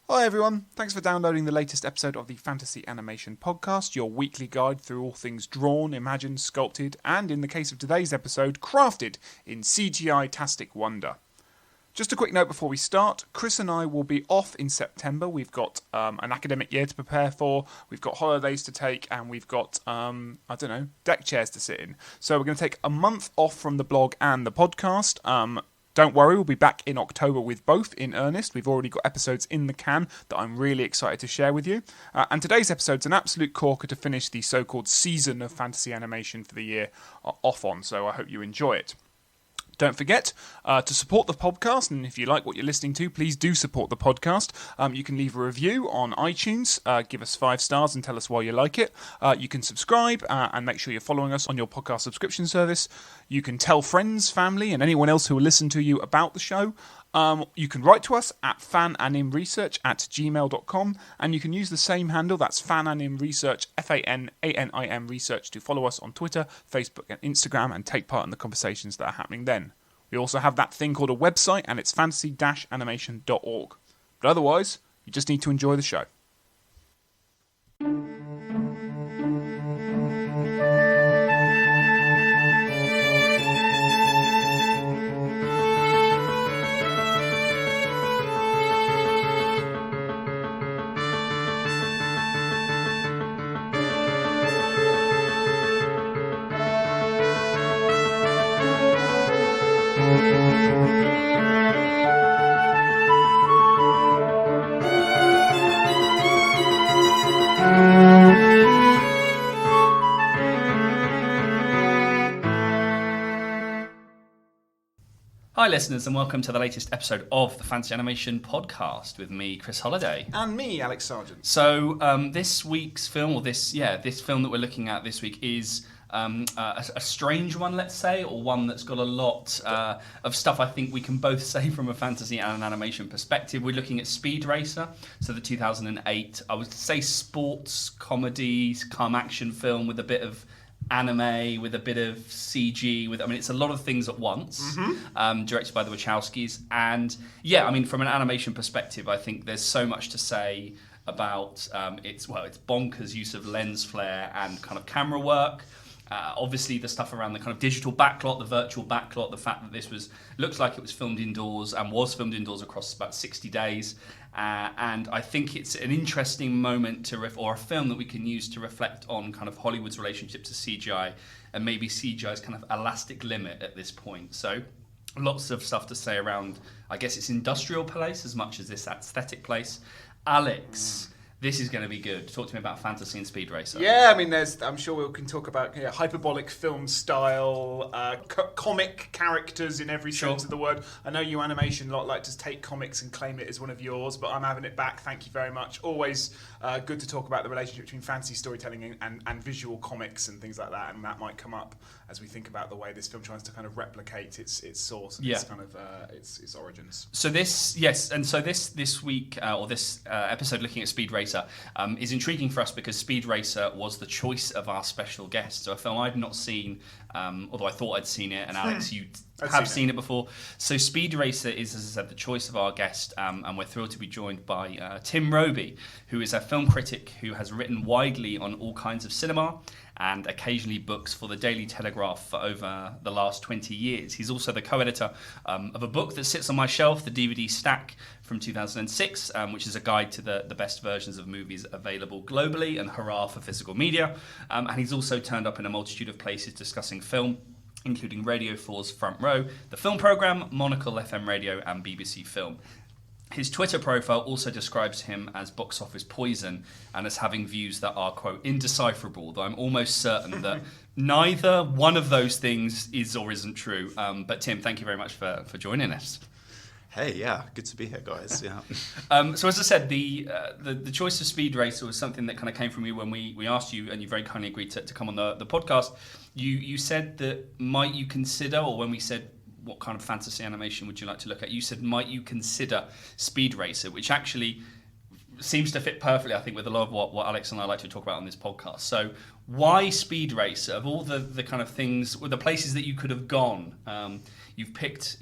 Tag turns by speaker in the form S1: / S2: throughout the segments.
S1: Hi everyone, thanks for downloading the latest episode of the Fantasy Animation Podcast, your weekly guide through all things drawn, imagined, sculpted, and in the case of today's episode, crafted in CGI-tastic wonder. Just a quick note before we start, Chris and I will be off in September. We've got an academic year to prepare for, we've got holidays to take, and we've got, deck chairs to sit in. So we're going to take a month off from the blog and the podcast. Don't worry, we'll be back in October with both in earnest. We've already got episodes in the can that I'm really excited to share with you. And today's episode's an absolute corker to finish the so-called season of fantasy animation for the year off on, so I hope you enjoy it. Don't forget to support the podcast, and if you like what you're listening to, please do support the podcast. You can leave a review on iTunes, give us 5 stars and tell us why you like it. You can subscribe and make sure you're following us on your podcast subscription service. You can tell friends, family, and anyone else who will listen to you about the show. You can write to us at fananimresearch@gmail.com, and you can use the same handle, that's fananimresearch, FANANIM research, to follow us on Twitter, Facebook, and Instagram, and take part in the conversations that are happening then. We also have that thing called a website, and it's fantasy-animation.org. But otherwise, you just need to enjoy the show.
S2: Hi listeners, and welcome to the latest episode of the Fantasy Animation Podcast with me, Chris Holliday.
S1: And me, Alex Sargent.
S2: So this week's film, or this film that we're looking at this week is a strange one, let's say, or one that's got a lot of stuff I think we can both say from a fantasy and an animation perspective. We're looking at Speed Racer, so the 2008, I would say sports, comedy, calm action film with a bit of anime, with a bit of CG, it's a lot of things at once, directed by the Wachowskis. And from an animation perspective, I think there's so much to say about its bonkers use of lens flare and kind of camera work. Obviously the stuff around the kind of digital backlot, the virtual backlot, the fact that this looks like it was filmed indoors and was filmed indoors across about 60 days. And I think it's an interesting moment or a film that we can use to reflect on kind of Hollywood's relationship to CGI and maybe CGI's kind of elastic limit at this point. So lots of stuff to say around, I guess, its industrial place as much as this aesthetic place. Alex, this is going to be good. Talk to me about fantasy and Speed Racer.
S1: Yeah, I'm sure we can talk about hyperbolic film style, comic characters in every sense of the word. I know you animation lot like to take comics and claim it as one of yours, but I'm having it back. Thank you very much. Always good to talk about the relationship between fantasy storytelling and visual comics and things like that, and that might come up as we think about the way this film tries to kind of replicate its source and its kind of its origins.
S2: So this week or this episode looking at Speed Racer is intriguing for us because Speed Racer was the choice of our special guest. So a film I'd not seen, although I thought I'd seen it, and Alex, you have seen it before. So Speed Racer is, as I said, the choice of our guest, and we're thrilled to be joined by Tim Robey, who is a film critic who has written widely on all kinds of cinema and occasionally books for the Daily Telegraph for over the last 20 years. He's also the co-editor of a book that sits on my shelf, the DVD Stack from 2006, which is a guide to the best versions of movies available globally, and hurrah for physical media. And he's also turned up in a multitude of places discussing film, including Radio 4's Front Row, the film programme, Monocle FM Radio, and BBC Film. His Twitter profile also describes him as box office poison and as having views that are, quote, indecipherable, though I'm almost certain that neither one of those things is or isn't true. But Tim, thank you very much for joining us.
S3: Hey, yeah, good to be here, guys. Yeah.
S2: So as I said, the choice of Speed Racer was something that kind of came from you when we asked you, and you very kindly agreed to come on the podcast. You said that might you consider, or when we said what kind of fantasy animation would you like to look at, you said might you consider Speed Racer, which actually seems to fit perfectly, I think, with a lot of what Alex and I like to talk about on this podcast. So why Speed Racer? Of all the kind of things, the places that you could have gone, you've picked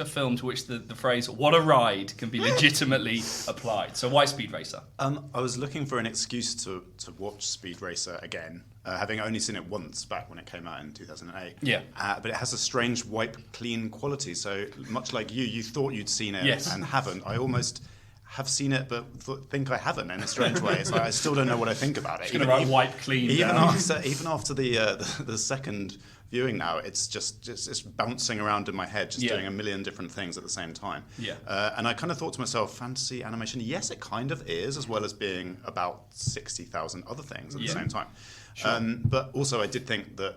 S2: a film to which the phrase "what a ride" can be legitimately applied. So why Speed Racer?
S3: I was looking for an excuse to watch Speed Racer again, having only seen it once back when it came out in 2008.
S2: Yeah.
S3: But it has a strange wipe clean quality. So much like you thought you'd seen it and haven't. I almost have seen it, but think I haven't in a strange way. It's like I still don't know what I think about it.
S2: It's going to write wipe clean.
S3: Even after the second viewing now, it's just bouncing around in my head, just doing a million different things at the same time.
S2: Yeah.
S3: And I kind of thought to myself, fantasy animation, yes, it kind of is, as well as being about 60,000 other things at the same time. Sure. But also I did think that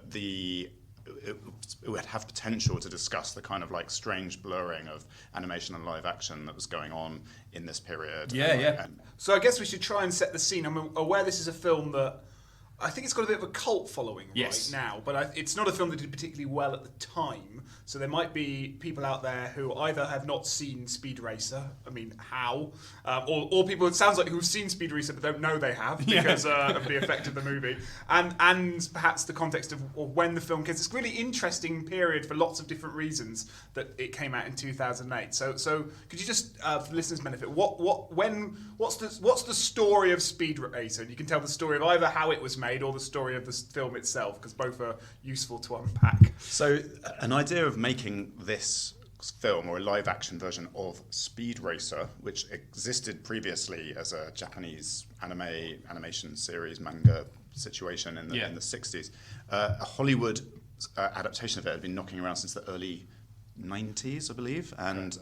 S3: it would have potential to discuss the kind of like strange blurring of animation and live action that was going on in this period.
S1: So I guess we should try and set the scene. I'm aware this is a film that I think it's got a bit of a cult following right now, but it's not a film that did particularly well at the time. So there might be people out there who either have not seen Speed Racer, I mean, how? Or people, it sounds like, who've seen Speed Racer but don't know they have because of the effect of the movie. And perhaps the context of when the film came. It's a really interesting period for lots of different reasons that it came out in 2008. So could you just, for the listeners' benefit, what's the story of Speed Racer? And you can tell the story of either how it was made or the story of the film itself, because both are useful to unpack.
S3: So an idea of making this film, or a live action version of Speed Racer, which existed previously as a Japanese animation series, manga situation in the 60s, a Hollywood adaptation of it had been knocking around since the early 90s, I believe, and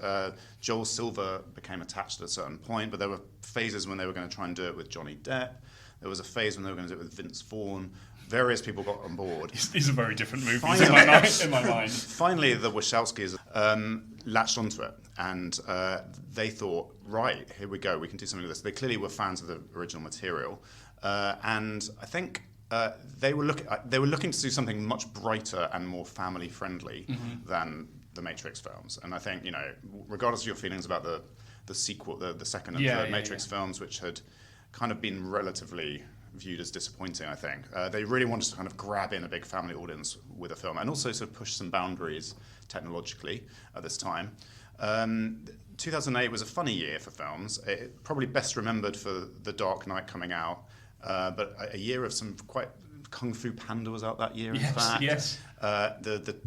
S3: Joel Silver became attached at a certain point, but there were phases when they were going to try and do it with Johnny Depp. There was a phase when they were going to do it with Vince Vaughn. Various people got on board.
S2: These are very different movies in my mind.
S3: Finally, the Wachowskis latched onto it, and they thought, right, here we go, we can do something with this. They clearly were fans of the original material, and I think they were looking to do something much brighter and more family friendly than the Matrix films. And I think, regardless of your feelings about the sequel, the second and third Matrix films, which had kind of been relatively viewed as disappointing, I think. They really wanted to kind of grab in a big family audience with a film, and also sort of push some boundaries technologically at this time. 2008 was a funny year for films. It probably best remembered for The Dark Knight coming out, but a year of some quite... Kung Fu Panda was out that year, in fact.
S2: Yes.
S3: The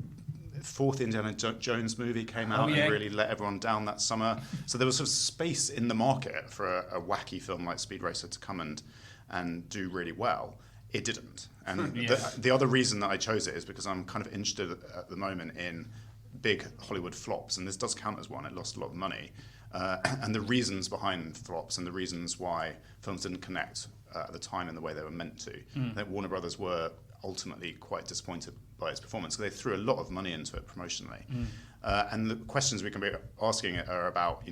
S3: fourth Indiana Jones movie came out and really let everyone down that summer. So there was sort of space in the market for a wacky film like Speed Racer to come and do really well. It didn't. And the other reason that I chose it is because I'm kind of interested at the moment in big Hollywood flops, and this does count as one. It lost a lot of money. And the reasons behind flops and the reasons why films didn't connect at the time in the way they were meant to. I think Warner Brothers were ultimately quite disappointed by its performance. They threw a lot of money into it promotionally. And the questions we can be asking are about,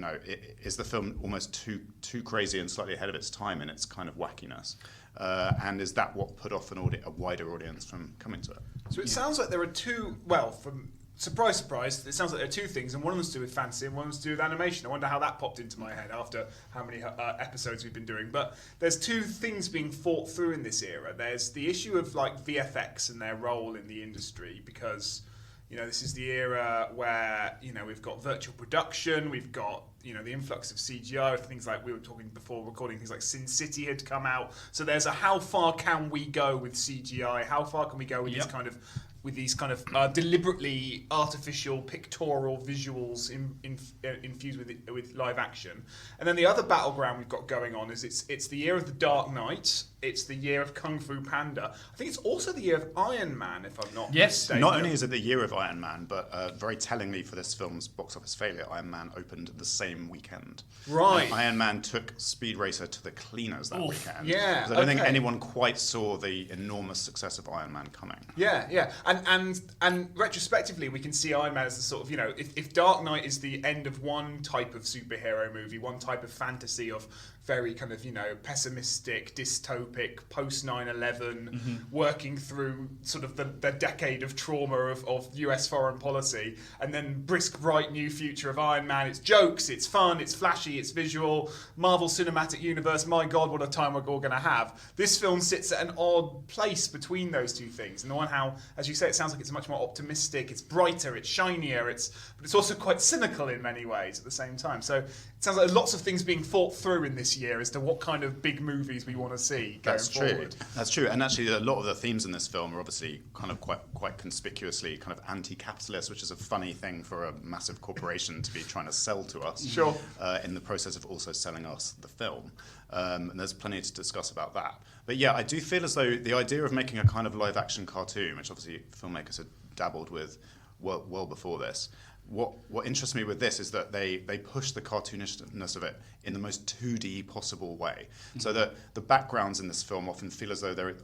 S3: is the film almost too crazy and slightly ahead of its time in its kind of wackiness? And is that what put off a wider audience from coming to it?
S1: So it sounds like there are two, from surprise, surprise, it sounds like there are two things, and one of them's to do with fantasy and one of them's to do with animation. I wonder how that popped into my head after how many episodes we've been doing. But there's two things being fought through in this era. There's the issue of like VFX and their role in the industry, because this is the era where we've got virtual production, we've got the influx of CGI, things like we were talking before recording, things like Sin City had come out. So there's a how far can we go with CGI? How far can we go with these kind of deliberately artificial pictorial visuals infused with live action? And then the other battleground we've got going on is it's the year of The Dark Knight, it's the year of Kung Fu Panda. I think it's also the year of Iron Man, if I'm not mistaken.
S3: Not only is it the year of Iron Man, but very tellingly for this film's box office failure, Iron Man opened the same weekend.
S1: Right.
S3: Iron Man took Speed Racer to the cleaners that weekend.
S1: Yeah.
S3: I don't think anyone quite saw the enormous success of Iron Man coming.
S1: Yeah. And retrospectively, we can see Iron Man as the sort of, if Dark Knight is the end of one type of superhero movie, one type of fantasy of very kind of, pessimistic, dystopian, dystopic post 9/11, working through sort of the decade of trauma of US foreign policy, and then brisk, bright new future of Iron Man. It's jokes, it's fun, it's flashy, it's visual. Marvel Cinematic Universe, my God, what a time we're all going to have. This film sits at an odd place between those two things. And the one how, as you say, it sounds like it's much more optimistic, it's brighter, it's shinier, but it's also quite cynical in many ways at the same time. So it sounds like lots of things being thought through in this year as to what kind of big movies we want to see going forward.
S3: That's true. And actually a lot of the themes in this film are obviously kind of quite conspicuously kind of anti-capitalist, which is a funny thing for a massive corporation to be trying to sell to us.
S1: Sure.
S3: In the process of also selling us the film. And there's plenty to discuss about that. But yeah, I do feel as though the idea of making a kind of live-action cartoon, which obviously filmmakers had dabbled with well before this, what interests me with this is that they push the cartoonishness of it in the most 2D possible way. So that the backgrounds in this film often feel as though they're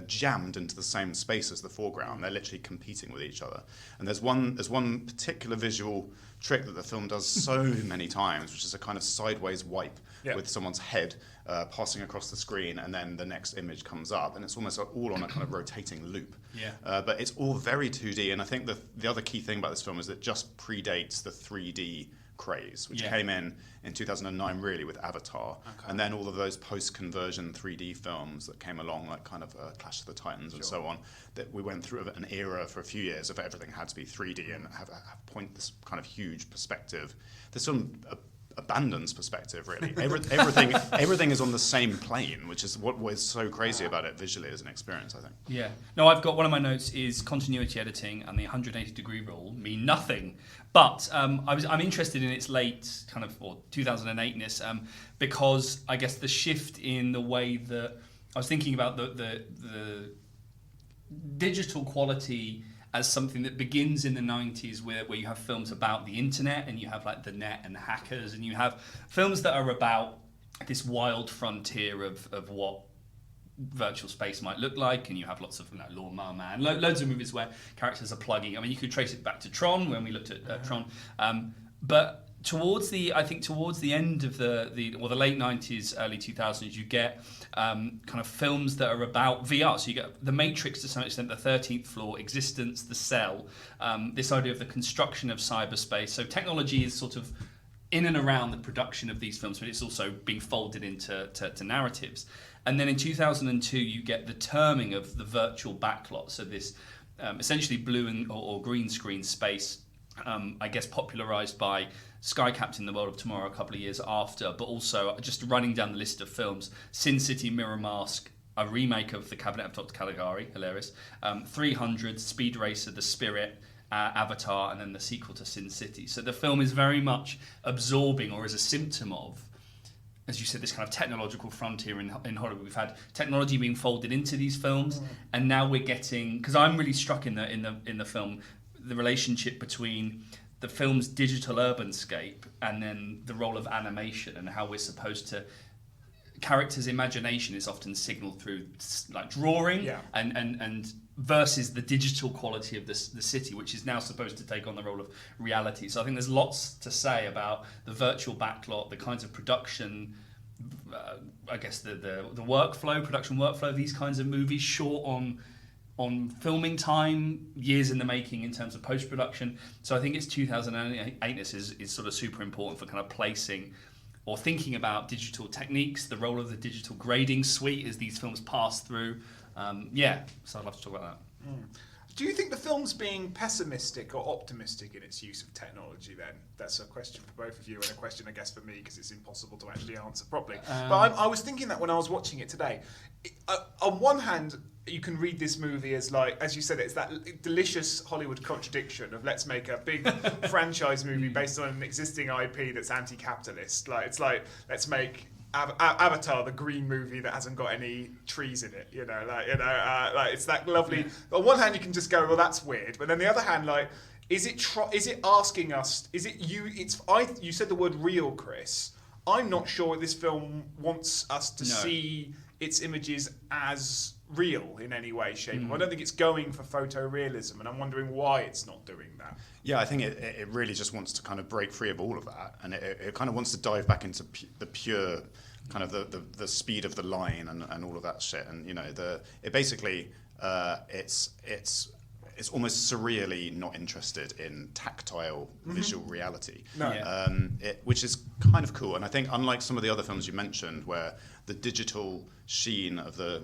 S3: jammed into the same space as the foreground. They're literally competing with each other. And there's one particular visual trick that the film does so many times, which is a kind of sideways wipe with someone's head passing across the screen, and then the next image comes up, and it's almost all on a kind of rotating loop. But it's all very 2D, and I think the other key thing about this film is that it just predates the 3D craze, which came in 2009 really with Avatar, and then all of those post-conversion 3D films that came along, like kind of Clash of the Titans and so on, that we went through an era for a few years of everything had to be 3D and have point this kind of huge perspective. This film abandons perspective, really. Everything is on the same plane, which is what is so crazy about it visually as an experience, I think.
S2: Yeah. No, I've got one of my notes is continuity editing and the 180-degree rule mean nothing. But I'm interested in its late kind of, or 2008-ness, because I guess the shift in the way that I was thinking about the digital quality as something that begins in the 90s where you have films about the internet, and you have like the net and hackers, and you have films that are about this wild frontier of what virtual space might look like, and you have lots of Lawnmower Man, loads of movies where characters are plugging. I mean, you could trace it back to Tron when we looked at Tron, but towards the end of the late 90s, early 2000s, you get kind of films that are about VR. So you get The Matrix to some extent, The 13th Floor, Existence, The Cell, this idea of the construction of cyberspace. So technology is sort of in and around the production of these films, but it's also being folded into narratives. And then in 2002, you get the terming of the virtual backlot. So this essentially blue or green screen space, I guess popularized by Sky Captain, The World of Tomorrow a couple of years after, but also just running down the list of films, Sin City, Mirror Mask, a remake of The Cabinet of Dr. Caligari, hilarious, 300, Speed Racer, The Spirit, Avatar, and then the sequel to Sin City. So the film is very much absorbing, or is a symptom of, as you said, this kind of technological frontier in Hollywood. We've had technology being folded into these films, and now we're getting, because I'm really struck in the film, the relationship between the film's digital urbanscape and then the role of animation, and how we're supposed to, characters' imagination is often signaled through like drawing and versus the digital quality of the city, which is now supposed to take on the role of reality. So I think there's lots to say about the virtual backlot, the kinds of production, I guess the production workflow of these kinds of movies, short on filming time, years in the making in terms of post-production. So I think it's 2008-ness is sort of super important for kind of placing or thinking about digital techniques, the role of the digital grading suite as these films pass through. So I'd love to talk about that.
S1: Do you think the film's being pessimistic or optimistic in its use of technology then? That's a question for both of you, and a question, I guess, for me, because it's impossible to actually answer properly. But I was thinking that when I was watching it today. On one hand, you can read this movie as, like, as you said, it's that delicious Hollywood contradiction of let's make a big franchise movie based on an existing IP that's anti-capitalist. Like, it's like, let's make Avatar, the green movie that hasn't got any trees in it, like it's that lovely. Yeah. On one hand, you can just go, well, that's weird, but then the other hand, like, is it asking us? Is it you? You said the word real, Chris. I'm not sure this film wants us to see its images as real in any way, shape. I don't think it's going for photorealism, and I'm wondering why it's not doing that.
S3: Yeah, I think it really just wants to kind of break free of all of that, and it kind of wants to dive back into the pure kind of the speed of the line and all of that shit, and it basically it's almost surreally not interested in tactile visual reality, which is kind of cool. And I think unlike some of the other films you mentioned, where the digital sheen of the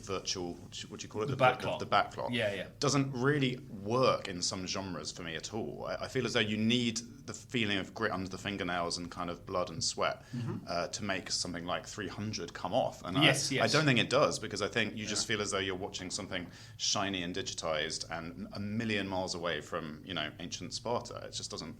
S3: virtual, what do you call it?
S2: The backlot.
S3: The backlot. Doesn't really work in some genres for me at all. I feel as though you need the feeling of grit under the fingernails and kind of blood and sweat to make something like 300 come off. And I don't think it does, because I think you just feel as though you're watching something shiny and digitized and a million miles away from, ancient Sparta. It just doesn't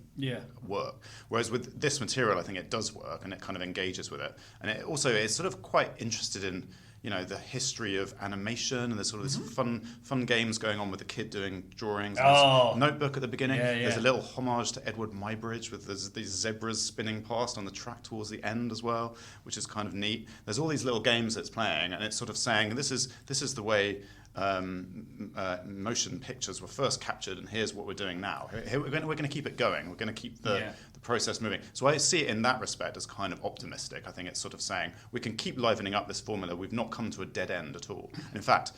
S3: work. Whereas with this material, I think it does work, and it kind of engages with it. And it also is sort of quite interested in the history of animation, and there's sort of this fun games going on with the kid doing drawings. There's Notebook at the beginning. There's a little homage to Edward Muybridge with these zebras spinning past on the track towards the end as well, which is kind of neat. There's all these little games that's playing, and it's sort of saying this is the way motion pictures were first captured, and here's what we're doing now. We're going to keep it going. We're going to keep the process moving. So I see it in that respect as kind of optimistic. I think it's sort of saying we can keep livening up this formula. We've not come to a dead end at all. In fact,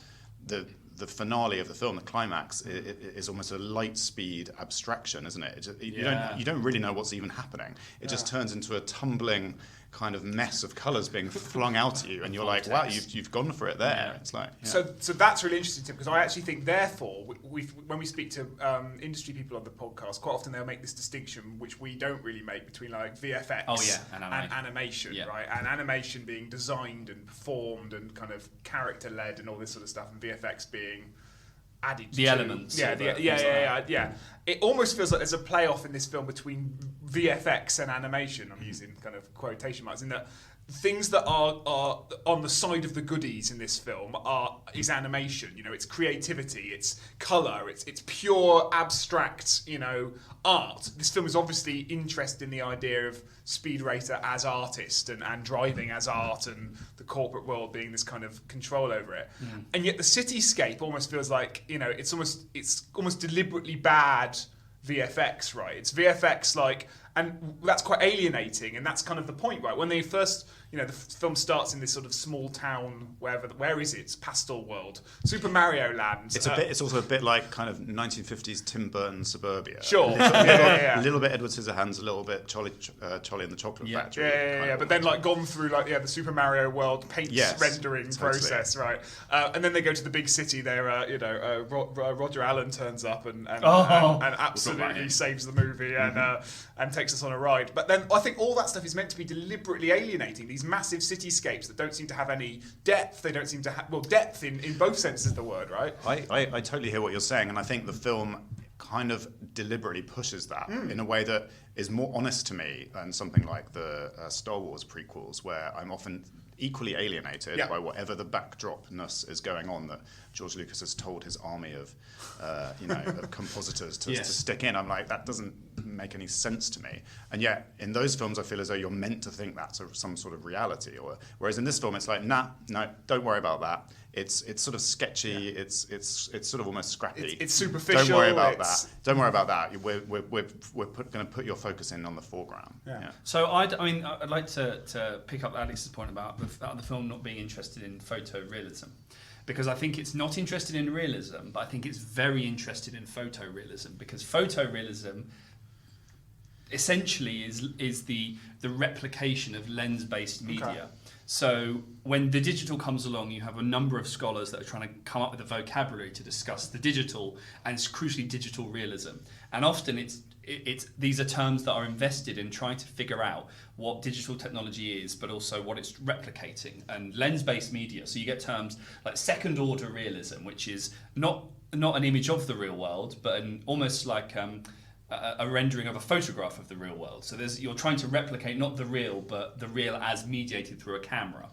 S3: the finale of the film, the climax, is almost a light speed abstraction, isn't it? You don't really know what's even happening. It just turns into a tumbling kind of mess of colours being flung out at you, and you're like, wow, you've gone for it there. It's like
S1: so that's really interesting, Tim, because I actually think, therefore, when we speak to industry people on the podcast, quite often they'll make this distinction, which we don't really make, between like VFX and animation, right? And animation being designed and performed and kind of character led and all this sort of stuff, and VFX being added
S2: the elements.
S1: It almost feels like there's a playoff in this film between VFX and animation. I'm using kind of quotation marks, in that things that are on the side of the goodies in this film is animation. It's creativity, it's colour, it's pure abstract, art. This film is obviously interested in the idea of Speed Racer as artist and driving as art, and the corporate world being this kind of control over it. And yet the cityscape almost feels like, it's almost deliberately bad VFX, right? It's VFX and that's quite alienating, and that's kind of the point, right? When they first, the film starts in this sort of small town, where is it? It's Pastel World, Super Mario Land.
S3: It's also a bit like kind of 1950s Tim Burton suburbia.
S1: Sure,
S3: a little bit Edward Scissorhands, a little bit Charlie and the Chocolate Factory.
S1: But then gone through the Super Mario World paint rendering process, right? And then they go to the big city. There, Roger Allen turns up and absolutely saves the movie and takes us on a ride. But then I think all that stuff is meant to be deliberately alienating. These massive cityscapes that don't seem to have any depth. They don't seem to have depth in both senses of the word, right?
S3: I totally hear what you're saying, and I think the film kind of deliberately pushes that in a way that is more honest to me than something like the Star Wars prequels, where I'm often equally alienated by whatever the backdropness is going on that George Lucas has told his army of of compositors to stick in. I'm like, that doesn't make any sense to me. And yet in those films I feel as though you're meant to think that's some sort of reality, whereas in this film it's like, no, don't worry about that. It's sort of sketchy. It's sort of almost scrappy.
S1: It's superficial.
S3: Don't worry about that. Don't worry about that. We're going to put your focus in on the foreground.
S2: So I'd like to pick up Alex's point about the film not being interested in photorealism, because I think it's not interested in realism, but I think it's very interested in photorealism, because photorealism essentially is the replication of lens-based media. Okay. So when the digital comes along, you have a number of scholars that are trying to come up with a vocabulary to discuss the digital, and it's crucially digital realism. And often it's these are terms that are invested in trying to figure out what digital technology is, but also what it's replicating, and lens-based media. So you get terms like second-order realism, which is not an image of the real world, but almost like a rendering of a photograph of the real world. So you're trying to replicate not the real, but the real as mediated through a camera.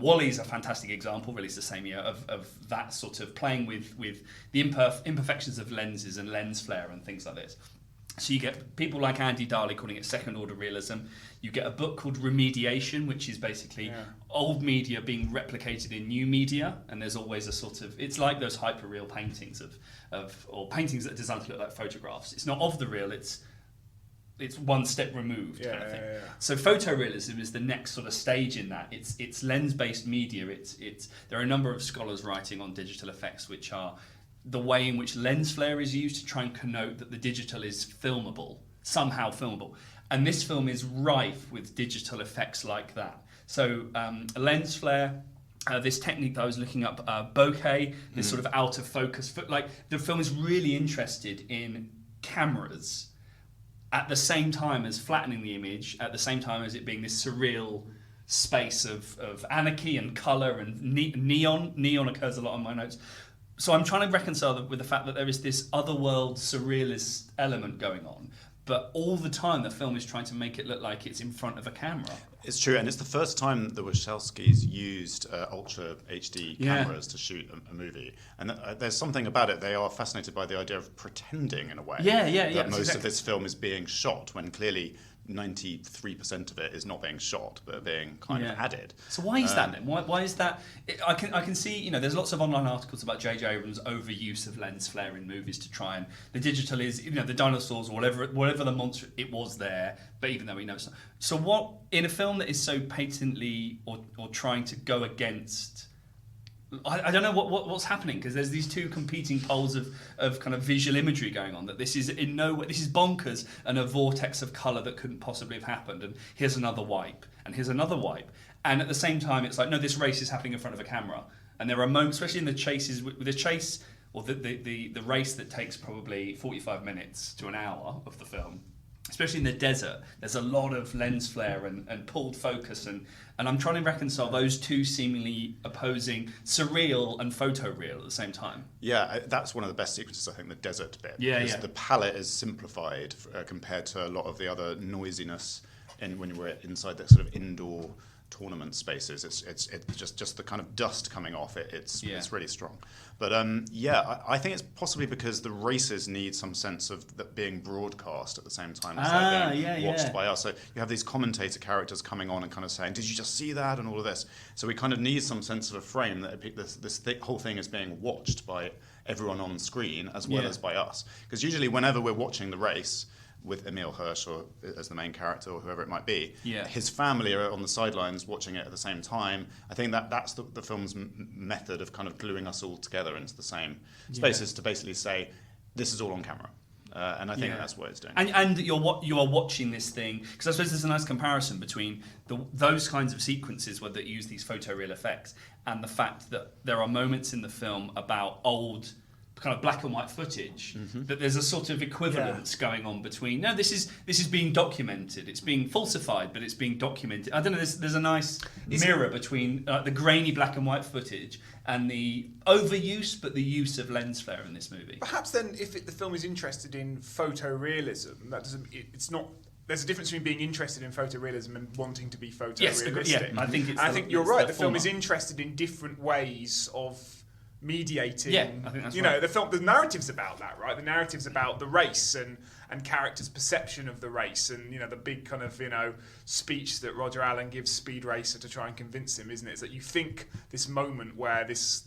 S2: WALL-E's a fantastic example, released the same year, of that sort of playing with the imperfections of lenses and lens flare and things like this. So you get people like Andy Darley calling it second-order realism. You get a book called Remediation, which is basically old media being replicated in new media, and there's always a sort of, it's like those hyper-real paintings or paintings that are designed to look like photographs. It's not of the real, it's it's one step removed kind of thing. So photorealism is the next sort of stage in that. It's lens-based media. There are a number of scholars writing on digital effects, which are the way in which lens flare is used to try and connote that the digital is filmable, somehow filmable. And this film is rife with digital effects like that. So lens flare, this technique that I was looking up, bokeh, this sort of out of focus. Like the film is really interested in cameras at the same time as flattening the image, at the same time as it being this surreal space of anarchy and colour and neon. Neon occurs a lot in my notes. So I'm trying to reconcile that with the fact that there is this otherworld surrealist element going on, but all the time the film is trying to make it look like it's in front of a camera.
S3: It's true, and it's the first time the Wachowskis used Ultra HD cameras to shoot a movie. And there's something about it, they are fascinated by the idea of pretending in a way. That most of this film is being shot, when clearly 93% of it is not being shot, but being kind of added. So
S2: why is that then? Why is that? I can see, there's lots of online articles about J.J. Abrams' overuse of lens flare in movies to try and the digital is, the dinosaurs or whatever the monster, it was there, but even though we know it's not. So what, in a film that is so patently or trying to go against, I don't know what's happening, because there's these two competing poles of kind of visual imagery going on, that this is in no way, this is bonkers and a vortex of colour that couldn't possibly have happened, and here's another wipe, and here's another wipe. And at the same time, it's like, no, this race is happening in front of a camera. And there are moments, especially in the chases, with the chase, or the race that takes probably 45 minutes to an hour of the film, especially in the desert, there's a lot of lens flare and pulled focus, and I'm trying to reconcile those two seemingly opposing surreal and photoreal at the same time. Yeah,
S3: that's one of the best sequences, I think, the desert bit.
S2: Because
S3: the palette is simplified compared to a lot of the other noisiness when we're inside that sort of indoor tournament spaces. It's just the kind of dust coming off it. It's really strong. But I think it's possibly because the races need some sense of that being broadcast at the same time as they're being watched by us. So you have these commentator characters coming on and kind of saying, "Did you just see that?" and all of this. So we kind of need some sense of a frame that this whole thing is being watched by everyone on screen as well as by us. Because usually whenever we're watching the race with Emil Hirsch or as the main character or whoever it might be, his family are on the sidelines watching it at the same time. I think that's the film's method of kind of gluing us all together into the same spaces, to basically say, this is all on camera. And I think that's what it's doing.
S2: And you are watching this thing, because I suppose there's a nice comparison between those kinds of sequences where that use these photoreal effects and the fact that there are moments in the film about old kind of black and white footage, that there's a sort of equivalence going on between, no, this is being documented, it's being falsified, but it's being documented. I don't know, there's a nice mirror between the grainy black and white footage and the overuse, but the use of lens flare in this movie.
S1: Perhaps then, if the film is interested in photorealism, that doesn't, it's not. There's a difference between being interested in photorealism and wanting to be photorealistic.
S2: Yes, I think
S1: you're right. The film is interested in different ways of mediating.
S2: I think that's
S1: right. The narrative's about that, right? The narrative's about the race and characters' perception of the race, and the big kind of speech that Roger Allen gives Speed Racer to try and convince him, isn't it? It's that you think this moment where this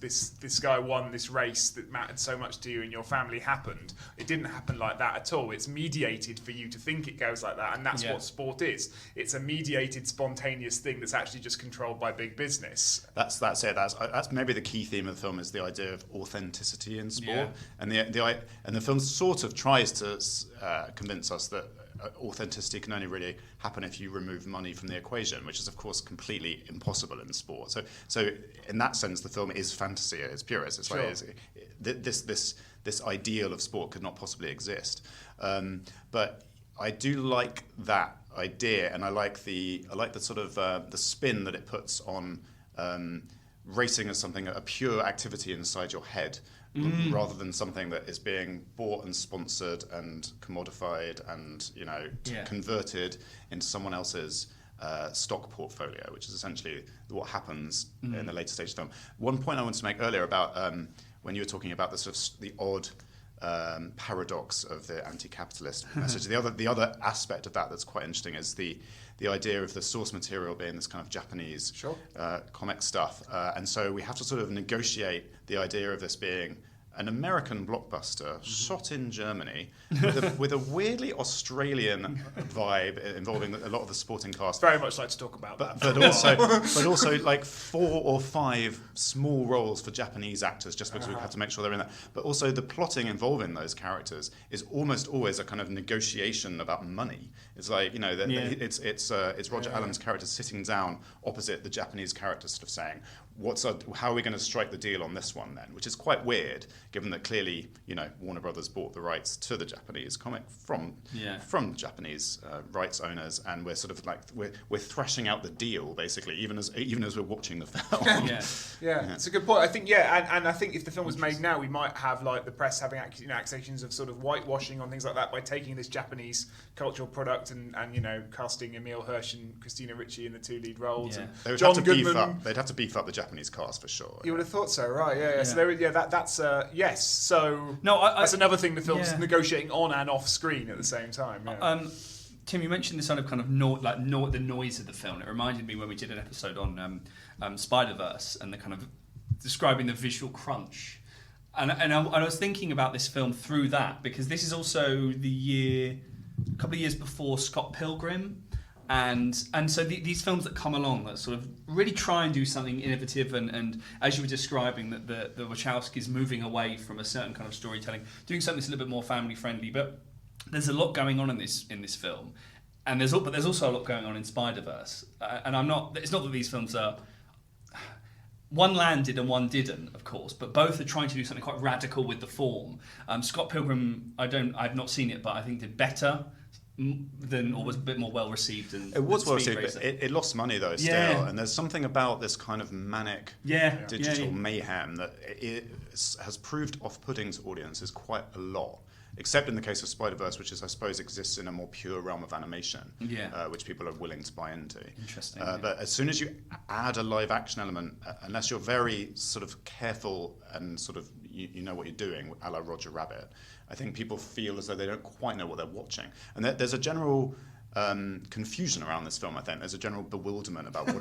S1: guy won this race that mattered so much to you and your family happened. It didn't happen like that at all. It's mediated for you to think it goes like that, and that's what sport is. It's a mediated, spontaneous thing that's actually just controlled by big business.
S3: That's it. That's maybe the key theme of the film, is the idea of authenticity in sport, and the film sort of tries to convince us that authenticity can only really happen if you remove money from the equation, which is of course completely impossible in sport. So in that sense, the film is fantasy at its purest. It's like this ideal of sport could not possibly exist. But I do like that idea, and I like the sort of the spin that it puts on racing as something, a pure activity inside your head, rather than something that is being bought and sponsored and commodified and converted into someone else's stock portfolio, which is essentially what happens in the later stage of the film. One point I wanted to make earlier about when you were talking about the odd paradox of the anti-capitalist message. The other aspect of that that's quite interesting is the idea of the source material being this kind of Japanese comic stuff, and so we have to sort of negotiate the idea of this being an American blockbuster shot in Germany with a weirdly Australian vibe involving a lot of the supporting cast.
S1: Very much like to talk about that.
S3: But also like 4 or 5 small roles for Japanese actors, just because we had to make sure they're in there. But also the plotting involving those characters is almost always a kind of negotiation about money. It's like, it's Roger Allen's character sitting down opposite the Japanese character, sort of saying, how are we going to strike the deal on this one then? Which is quite weird, given that clearly, Warner Brothers bought the rights to the Japanese comic from Japanese rights owners, and we're sort of like we're thrashing out the deal basically, even as we're watching the film.
S1: Yeah, it's a good point. I think and I think if the film was made now, we might have like the press having accusations of sort of whitewashing on things like that by taking this Japanese cultural product and casting Emile Hirsch and Christina Ricci in the 2 lead roles.
S3: Yeah.
S1: And John Goodman.
S3: They'd have to beef up the Japanese cast for sure.
S1: You would have thought so, right? Yeah. So that's yes. So that's another thing the film's negotiating on and off screen at the same time. Yeah.
S2: Tim, you mentioned this sort of kind of the noise of the film. It reminded me when we did an episode on Spider-Verse and the kind of describing the visual crunch. And I was thinking about this film through that, because this is also a couple of years before Scott Pilgrim. And so these films that come along that sort of really try and do something innovative, and as you were describing, that the Wachowskis moving away from a certain kind of storytelling, doing something that's a little bit more family friendly. But there's a lot going on in this film, and there's also a lot going on in Spider-Verse. And it's not that these films are, one landed and one didn't, of course, but both are trying to do something quite radical with the form. Scott Pilgrim, I've not seen it, but I think did better or was a bit more well received.
S3: It was well received, but it lost money though still. Yeah. And there's something about this kind of manic digital mayhem that it has proved off-putting to audiences quite a lot. Except in the case of Spider-Verse, which is, I suppose, exists in a more pure realm of animation, which people are willing to buy into.
S2: Interesting.
S3: But as soon as you add a live action element, unless you're very sort of careful and sort of you know what you're doing, a la Roger Rabbit, I think people feel as though they don't quite know what they're watching. And there's a general confusion around this film. I think there's a general bewilderment about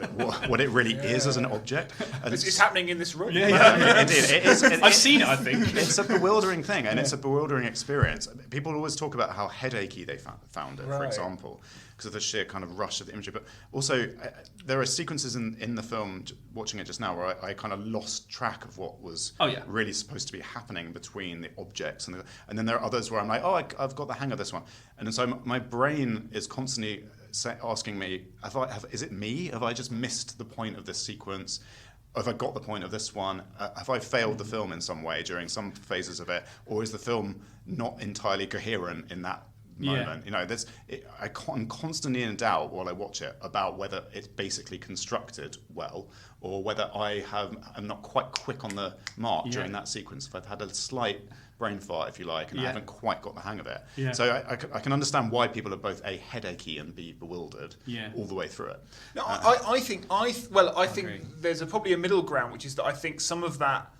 S3: what it really is as an object. And
S1: it's happening in this room.
S3: Indeed, it is.
S2: I've seen it. I think
S3: it's a bewildering thing, and it's a bewildering experience. People always talk about how headachy they found it, for example, because of the sheer kind of rush of the imagery. But also, there are sequences in the film, watching it just now, where I kind of lost track of what was really supposed to be happening between the objects, and then there are others where I'm like, I've got the hang of this one, and so my brain is constantly asking me, is it me? Have I just missed the point of this sequence? Have I got the point of this one? Have I failed the film in some way during some phases of it? Or is the film not entirely coherent in that moment? I'm constantly in doubt while I watch it about whether it's basically constructed well, or whether I'm not quite quick on the mark during that sequence. If I've had a slight brain fart, if you like, and I haven't quite got the hang of it. Yeah. So I can understand why people are both A, headachy, and B, bewildered all the way through it.
S1: No, I think there's probably a middle ground, which is that I think some of that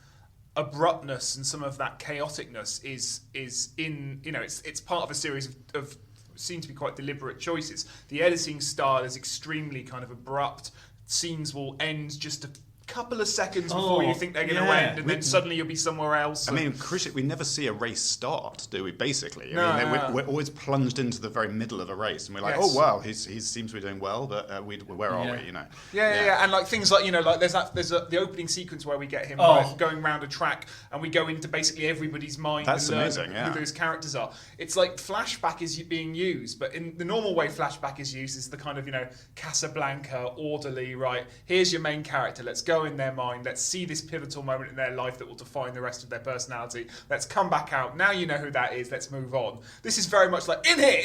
S1: abruptness and some of that chaoticness is in, it's part of a series of seem to be quite deliberate choices. The editing style is extremely kind of abrupt. Scenes will end just a couple of seconds before you think they're going to end, and then suddenly you'll be somewhere else.
S3: I mean, crucially, we never see a race start, do we, basically? We're always plunged into the very middle of a race, and we're like, oh, wow, he seems to be doing well, but where are we,
S1: And like things like, there's the opening sequence where we get him going around a track, and we go into basically everybody's mind.
S3: That's
S1: and learn
S3: amazing,
S1: who those characters are. It's like flashback is being used, but in the normal way flashback is used is the kind of, Casablanca, orderly, right, here's your main character, let's go in their mind, let's see this pivotal moment in their life that will define the rest of their personality, let's come back out, now you know who that is, let's move on. This is very much like in here.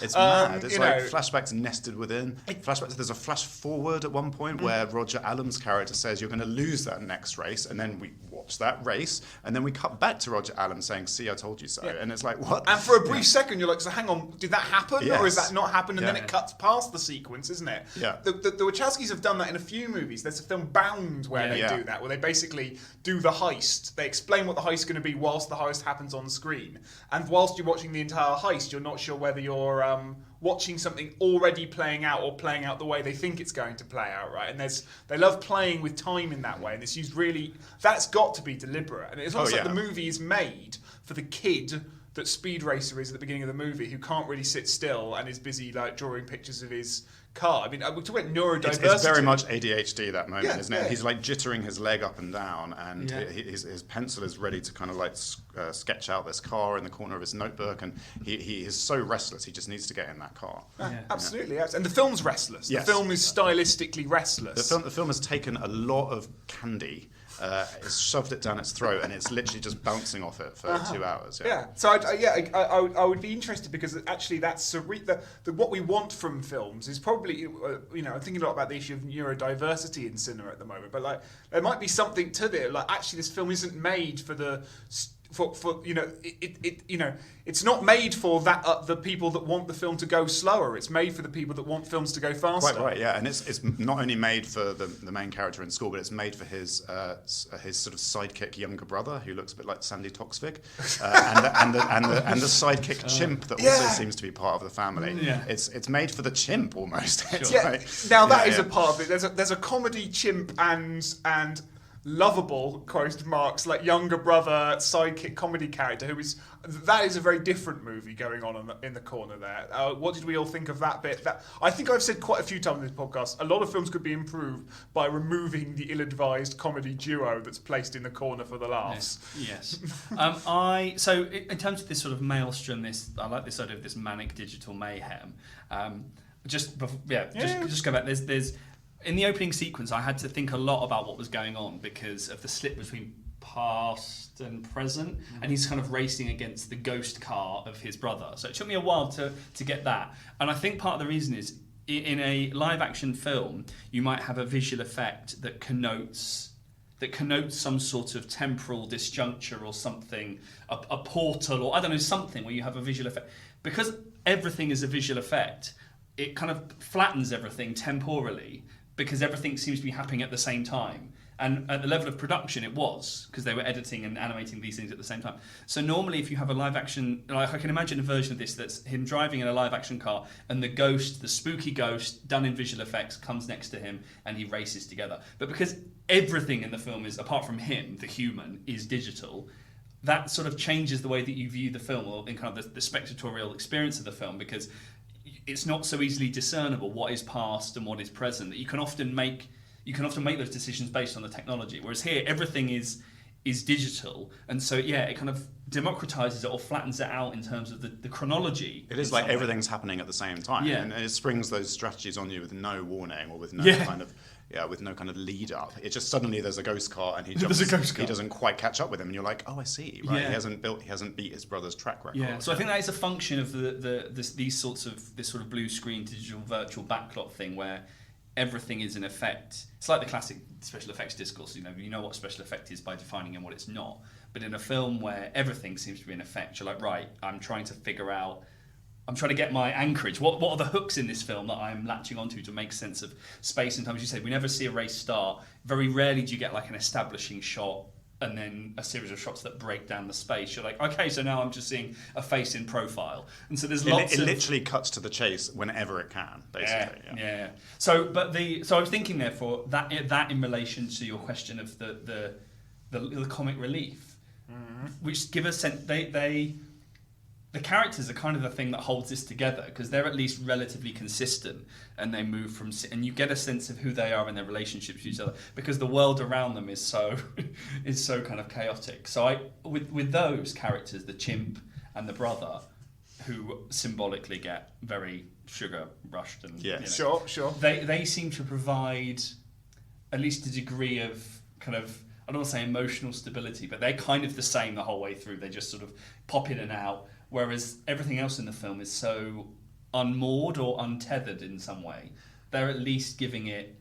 S3: It's mad. It's like flashbacks nested within flashbacks. There's a flash forward at one point where Roger Allen's character says you're going to lose that next race, and then we watch that race, and then we cut back to Roger Allen saying, see, I told you so. And it's like, what?
S1: And for a brief second you're like, so hang on, did that happen? Or is that not happen? And then it cuts past the sequence, isn't it?
S3: Yeah.
S1: The Wachowskis have done that in a few movies movies. There's a film Bound where they do that, where they basically do the heist. They explain what the heist is going to be whilst the heist happens on screen. And whilst you're watching the entire heist, you're not sure whether you're watching something already playing out or playing out the way they think it's going to play out, right? And they love playing with time in that way. And it's used really... That's got to be deliberate. And it's almost like the movie is made for the kid that Speed Racer is at the beginning of the movie, who can't really sit still and is busy like drawing pictures of his car. I mean, we talk about neurodiversity.
S3: It's very much ADHD that moment, isn't it? He's like jittering his leg up and down, and his pencil is ready to kind of like sketch out this car in the corner of his notebook, and he is so restless. He just needs to get in that car.
S1: Absolutely, and the film's restless.
S3: Yes.
S1: The film is stylistically restless.
S3: The film has taken a lot of candy. It's shoved it down its throat, and it's literally just bouncing off it for 2 hours.
S1: So I would be interested, because actually that's what we want from films is probably I'm thinking a lot about the issue of neurodiversity in cinema at the moment, but like there might be something to there. Like actually, this film isn't made for the. It's not made for that the people that want the film to go slower. It's made for the people that want films to go faster.
S3: Quite right, yeah. And it's not only made for the main character in school, but it's made for his sort of sidekick younger brother, who looks a bit like Sandy Toksvig, and the sidekick chimp that also seems to be part of the family. Yeah. It's made for the chimp almost.
S1: Now that is a part of it. There's a comedy chimp and lovable, quote marks, like younger brother sidekick comedy character that is a very different movie going on in the corner there. What did we all think of that bit? I think I've said quite a few times in this podcast, a lot of films could be improved by removing the ill-advised comedy duo that's placed in the corner for the laughs.
S2: Yes. So in terms of this sort of maelstrom, I like this idea of this manic digital mayhem. Just go back. There's in the opening sequence, I had to think a lot about what was going on because of the slip between past and present, and he's kind of racing against the ghost car of his brother. So it took me a while to get that. And I think part of the reason is in a live action film, you might have a visual effect that connotes some sort of temporal disjuncture or something, a portal, or I don't know, something where you have a visual effect. Because everything is a visual effect, it kind of flattens everything temporally, because everything seems to be happening at the same time. And at the level of production, it was, because they were editing and animating these things at the same time. So normally if you have a live action, like I can imagine a version of this that's him driving in a live action car, and the spooky ghost, done in visual effects, comes next to him and he races together. But because everything in the film is, apart from him, the human, is digital, that sort of changes the way that you view the film, or in kind of the spectatorial experience of the film, because it's not so easily discernible what is past and what is present, that you can often make those decisions based on the technology. Whereas here, everything is digital, and so it kind of democratizes it or flattens it out in terms of the chronology.
S3: It is like everything's happening at the same time, and it springs those strategies on you with no warning or with no kind of lead up. It just suddenly there's a ghost car and he doesn't quite catch up with him, and you're like, oh, I see, right? He hasn't beat his brother's track record.
S2: Yeah. So I think that is a function of this sort of blue screen digital virtual backlot thing where everything is in effect. It's like the classic special effects discourse. You know what special effect is by defining and what it's not. But in a film where everything seems to be in effect, you're like, right, I'm trying to get my anchorage. What are the hooks in this film that I'm latching onto to make sense of space and time? As you said, we never see a race start. Very rarely do you get like an establishing shot and then a series of shots that break down the space. You're like, okay, so now I'm just seeing a face in profile. And so there's
S3: it literally cuts to the chase whenever it can, basically.
S2: Yeah. So I was thinking therefore that in relation to your question of the comic relief, which give a sense the characters are kind of the thing that holds this together, because they're at least relatively consistent, and they move from, and you get a sense of who they are and their relationships to each other, because the world around them is so kind of chaotic. So with those characters, the chimp and the brother, who symbolically get very sugar rushed and
S1: sure,
S2: they seem to provide at least a degree of kind of, I don't want to say emotional stability, but they're kind of the same the whole way through. They just sort of pop in and out. Whereas everything else in the film is so unmoored or untethered in some way. They're at least giving it,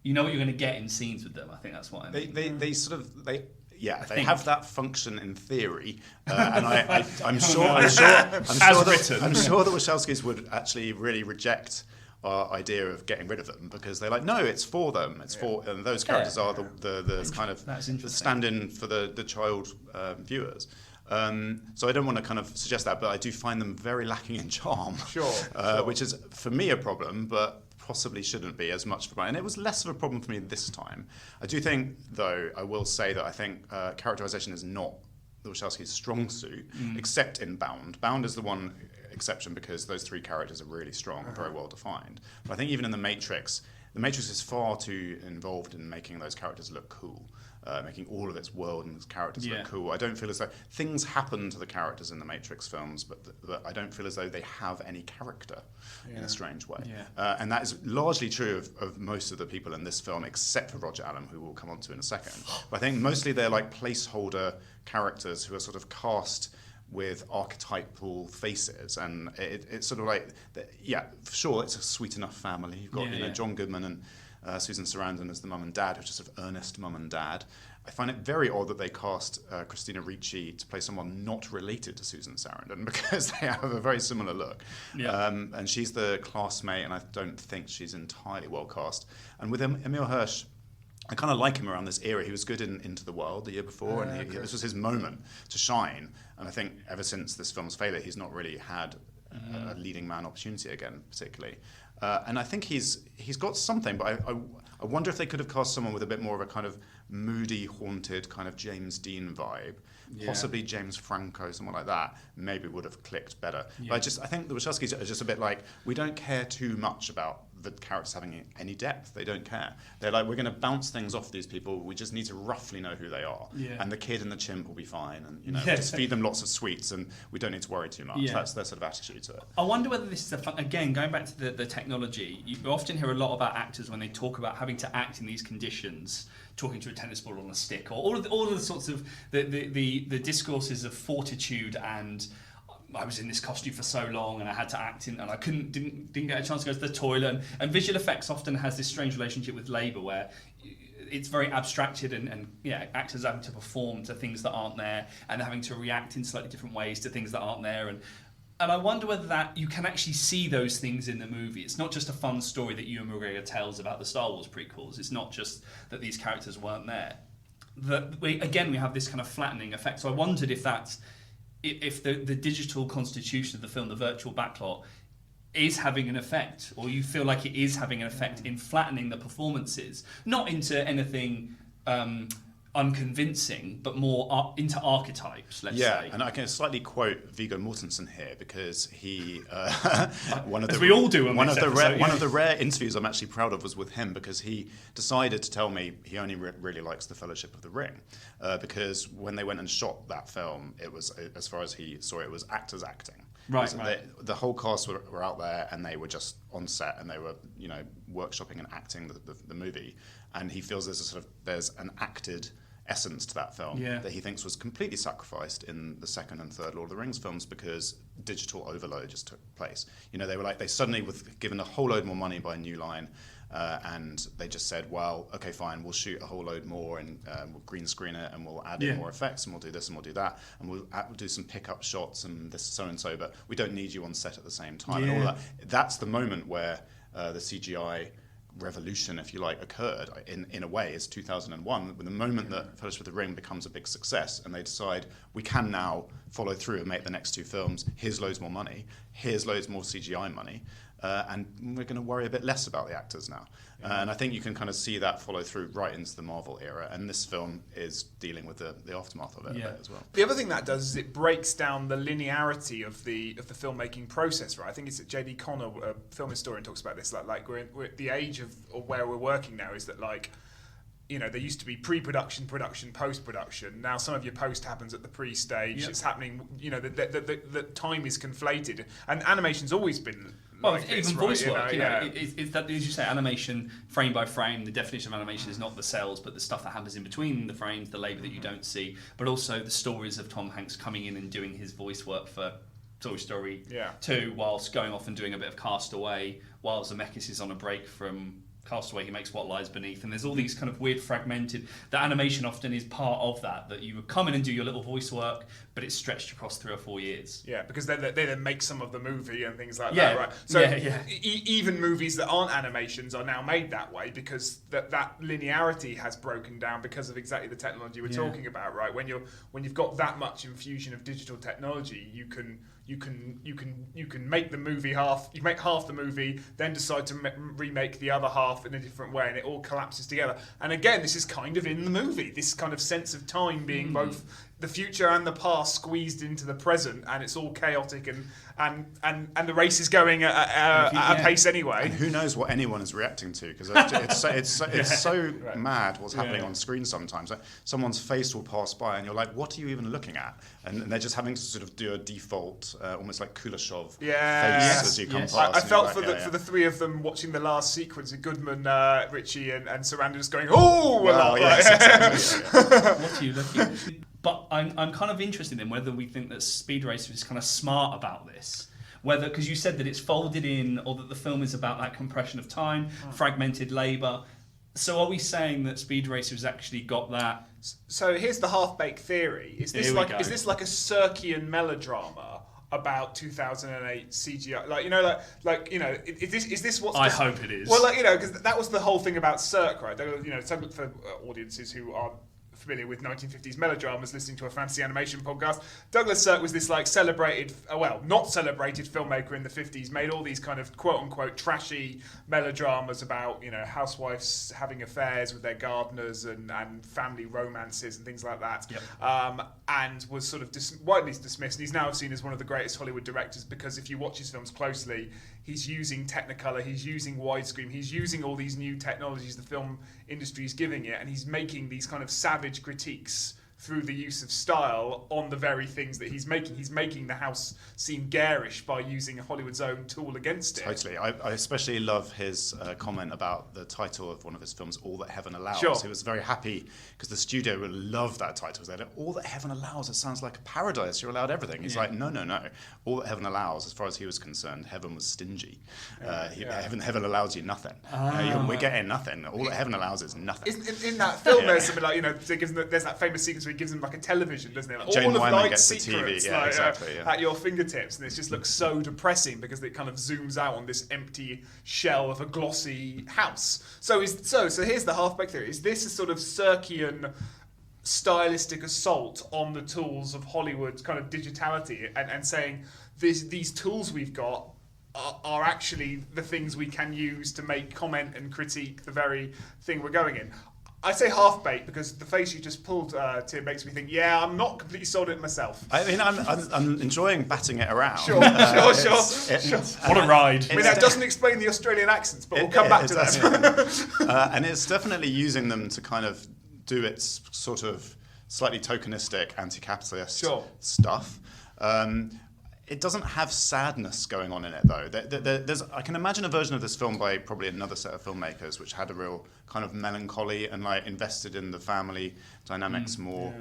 S2: you know what you're going to get in scenes with them. I think that's what I mean. They have that function in theory, and I'm sure that Wachowskis would actually really reject
S3: our idea of getting rid of them, because they're like, no, it's for them. It's for, and those characters are the kind of the stand-in for the child viewers. So I don't want to kind of suggest that, but I do find them very lacking in charm. Sure. Which is, for me, a problem, but possibly shouldn't be as much for mine. And it was less of a problem for me this time. I do think, though, I will say that I think characterization is not the Wachowski's strong suit, except in Bound. Bound is the one exception because those three characters are really strong and very well defined. But I think even in The Matrix is far too involved in making those characters look cool. Making all of its world and its characters look cool. I don't feel as though things happen to the characters in the Matrix films, but I don't feel as though they have any character in a strange way. And that is largely true of most of the people in this film, except for Roger Allam, who we'll come on to in a second. But I think mostly they're like placeholder characters who are sort of cast with archetypal faces, and it's sort of like, for sure, it's a sweet enough family. You've got John Goodman and Susan Sarandon as the mum and dad, which is sort of earnest mum and dad. I find it very odd that they cast Christina Ricci to play someone not related to Susan Sarandon, because they have a very similar look. And she's the classmate, and I don't think she's entirely well cast. And with Emil Hirsch, I kind of like him around this era. He was good in Into the Wild the year before, and this was his moment to shine. And I think ever since this film's failure, he's not really had a leading man opportunity again, particularly. And I think he's got something, but I wonder if they could have cast someone with a bit more of a kind of moody, haunted kind of James Dean vibe. Possibly James Franco, someone like that, maybe would have clicked better. But I think the Wachowskis are just a bit like, we don't care too much about the characters having any depth. They don't care. They're like, we're going to bounce things off these people. We just need to roughly know who they are. And the kid and the chimp will be fine. And just feed them lots of sweets, and we don't need to worry too much. That's their sort of attitude to it.
S2: I wonder whether this is again, going back to the technology. You often hear a lot about actors when they talk about having to act in these conditions, talking to a tennis ball on a stick, or all of the sorts of the discourses of fortitude and, I was in this costume for so long and I had to act in, and I didn't get a chance to go to the toilet. And visual effects often has this strange relationship with labour, where it's very abstracted and actors having to perform to things that aren't there, and having to react in slightly different ways to things that aren't there. And I wonder whether that you can actually see those things in the movie. It's not just a fun story that Ewan McGregor tells about the Star Wars prequels. It's not just that these characters weren't there. We have this kind of flattening effect. So I wondered if the digital constitution of the film, the virtual backlot, is having an effect, or you feel like it is having an effect in flattening the performances, not into anything unconvincing, but more into archetypes, let's say.
S3: Yeah, and I can slightly quote Viggo Mortensen here, because he one of the rare interviews I'm actually proud of was with him, because he decided to tell me he only really likes The Fellowship of the Ring, because when they went and shot that film, it was, as far as he saw it, was actors acting. Right. The whole cast were out there, and they were just on set, and they were workshopping and acting the movie. And he feels there's an acted essence to that film that he thinks was completely sacrificed in the second and third Lord of the Rings films, because digital overload just took place. They were like, they suddenly were given a whole load more money by New Line, and they just said, well, okay, fine, we'll shoot a whole load more, and we'll green screen it, and we'll add in more effects, and we'll do this and we'll do that, and we'll do some pickup shots and this so and so, but we don't need you on set at the same time. And all that. That's the moment where the CGI revolution, if you like, occurred in a way, is 2001, when the moment that Fellowship of the Ring becomes a big success, and they decide, we can now follow through and make the next two films. Here's loads more money. Here's loads more CGI money. And we're going to worry a bit less about the actors now. And I think you can kind of see that follow through right into the Marvel era, and this film is dealing with the aftermath of it a bit as well.
S1: The other thing that does is it breaks down the linearity of the filmmaking process, right? I think it's J.D. Connor, a film historian, talks about this. Like we're at the age of where we're working now, is that like, there used to be pre-production, production, post-production. Now some of your post happens at the pre-stage. It's happening, the time is conflated. And animation's always been
S2: even voice work, it's that, as you say, animation frame by frame. The definition of animation is not the cells, but the stuff that happens in between the frames, the labour that you don't see, but also the stories of Tom Hanks coming in and doing his voice work for Toy Story 2, whilst going off and doing a bit of Castaway, while Zemeckis is on a break from Castaway, he makes What Lies Beneath, and there's all these kind of weird fragmented. The animation often is part of that you would come in and do your little voice work, but it's stretched across 3 or 4 years.
S1: Yeah, because they then make some of the movie and things like that, right? So even movies that aren't animations are now made that way because that linearity has broken down because of exactly the technology we're talking about, right? When you've got that much infusion of digital technology, you can make the movie you make half the movie, then decide to remake the other half in a different way, and it all collapses together. And again, this is kind of in the movie, this kind of sense of time being both the future and the past squeezed into the present, and it's all chaotic, and the race is going at a pace anyway.
S3: And who knows what anyone is reacting to, because it's so mad what's happening on screen sometimes. Like, someone's face will pass by and you're like, what are you even looking at? And they're just having to sort of do a default, almost like Kuleshov face as you come past.
S1: I felt for the three of them watching the last sequence of Goodman, Ritchie and Sarandon just going, oh, a lot.
S2: What are you looking at? But I'm kind of interested in whether we think that Speed Racer is kind of smart about this. Whether, because you said that it's folded in, or that the film is about that compression of time, fragmented labour. So are we saying that Speed Racer has actually got that?
S1: So here's the half-baked theory. Is this like a Sirkian melodrama about 2008 CGI? Is this what's...
S2: I hope it is.
S1: Well, because that was the whole thing about Sirk, right? For audiences who are familiar with 1950s melodramas, listening to a fantasy animation podcast, Douglas Sirk was this not celebrated filmmaker in the 50s, made all these kind of quote-unquote trashy melodramas about, housewives having affairs with their gardeners and family romances and things like that. Yep. And was sort of widely dismissed. And he's now seen as one of the greatest Hollywood directors because if you watch his films closely, he's using Technicolor, he's using widescreen, he's using all these new technologies the film industry is giving it, and he's making these kind of savage critiques through the use of style on the very things that he's making. He's making the house seem garish by using Hollywood's own tool against it.
S3: Totally. I especially love his comment about the title of one of his films, All That Heaven Allows.
S1: Sure.
S3: He was very happy because the studio would love that title. They said, All That Heaven Allows, it sounds like a paradise. You're allowed everything. He's like, no. All That Heaven Allows, as far as he was concerned, heaven was stingy. Heaven allows you nothing. We're getting nothing. All That Heaven Allows is nothing.
S1: In that film, there's something like, there's that famous sequence where he gives them like a television, doesn't it? Like,
S3: Jane
S1: all of
S3: Wyman
S1: Night's
S3: gets the
S1: secrets
S3: TV,
S1: at your fingertips, and it just looks so depressing because it kind of zooms out on this empty shell of a glossy house. So here's the half-baked theory. Is this a sort of Sirkian stylistic assault on the tools of Hollywood's kind of digitality and saying these tools we've got are actually the things we can use to make comment and critique the very thing we're going in? I say half-baked because the face you just pulled, Tim, makes me think, I'm not completely sold it myself.
S3: I mean, I'm enjoying batting it around.
S1: Sure.
S2: What a ride.
S1: I mean, that doesn't explain the Australian accents, but we'll come back to that.
S3: And it's definitely using them to kind of do its sort of slightly tokenistic anti-capitalist stuff. It doesn't have sadness going on in it, though. I can imagine a version of this film by probably another set of filmmakers which had a real kind of melancholy and invested in the family dynamics more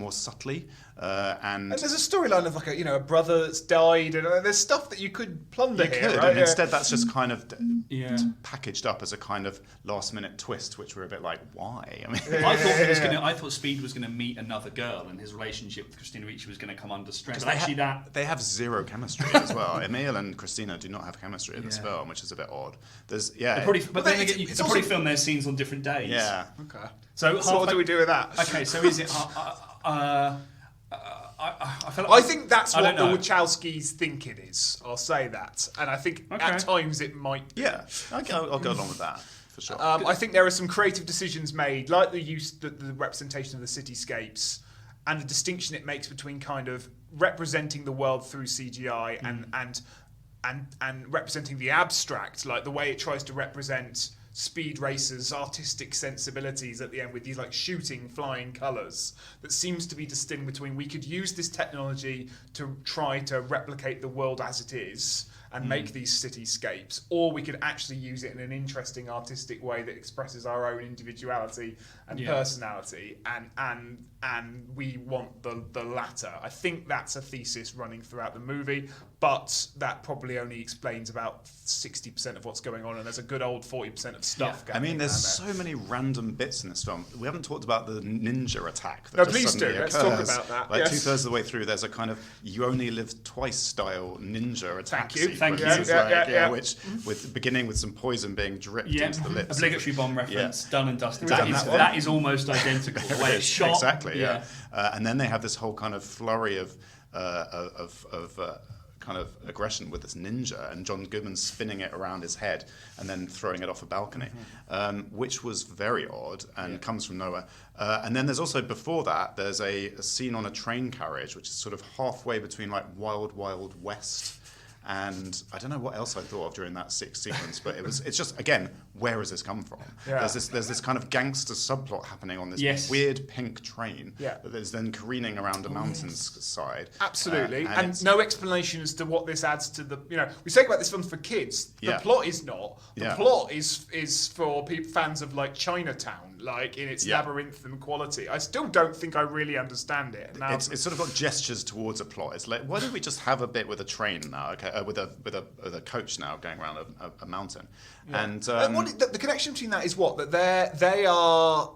S3: subtly. And there's
S1: a storyline of a brother that's died, and there's stuff that you could plunder here, right?
S3: And instead that's just kind of packaged up as a kind of last-minute twist, which we're a bit like, why? I mean,
S2: I thought Speed was going to meet another girl, and his relationship with Christina Ricci was going to come under stress. But
S3: they have zero chemistry as well. Emil and Christina do not have chemistry in this film, which is a bit odd. They
S2: probably film their scenes on different days.
S3: Yeah.
S1: Okay.
S2: So
S1: what do we do with that?
S2: Okay, so is it? I
S1: think that's what the Wachowskis think it is. I'll say that, and I think at times it might be.
S3: Yeah, I'll go along with that for sure.
S1: I think there are some creative decisions made, like the representation of the cityscapes, and the distinction it makes between kind of representing the world through CGI and representing the abstract, like the way it tries to represent Speed Racer's artistic sensibilities at the end with these shooting flying colours that seems to be distinct between we could use this technology to try to replicate the world as it is, and make these cityscapes, or we could actually use it in an interesting artistic way that expresses our own individuality and personality, and we want the latter. I think that's a thesis running throughout the movie, but that probably only explains about 60% of what's going on, and there's a good old 40% of stuff going on.
S3: I mean, there's so many random bits in this film. We haven't talked about the ninja attack.
S1: No, please do. Let's talk about that.
S3: Like 2/3 of the way through, there's a kind of "you only live twice" style ninja attack.
S2: Thank you.
S3: Which, beginning with some poison being dripped into the lips.
S2: Obligatory bomb reference, done and dusted. That is almost identical. The way it's shot.
S3: Exactly. Yeah. And then they have this whole kind of flurry of kind of aggression with this ninja, and John Goodman spinning it around his head and then throwing it off a balcony, which was very odd and comes from nowhere. And then there's also, before that, there's a scene on a train carriage, which is sort of halfway between like Wild Wild West and I don't know what else I thought of during that sequence, but it's just, again, where has this come from? There's this kind of gangster subplot happening on this weird pink train that is then careening around a mountainside.
S1: Absolutely, and no explanation as to what this adds to the. We say about this film for kids. The plot is not. The plot is for fans of like Chinatown, like in its labyrinthine quality. I still don't think I really understand it. Now,
S3: it's sort of got gestures towards a plot. It's like, why don't we just have a bit with a train now? Okay. With a coach now going around a mountain, and
S1: the connection between that is what, that they are.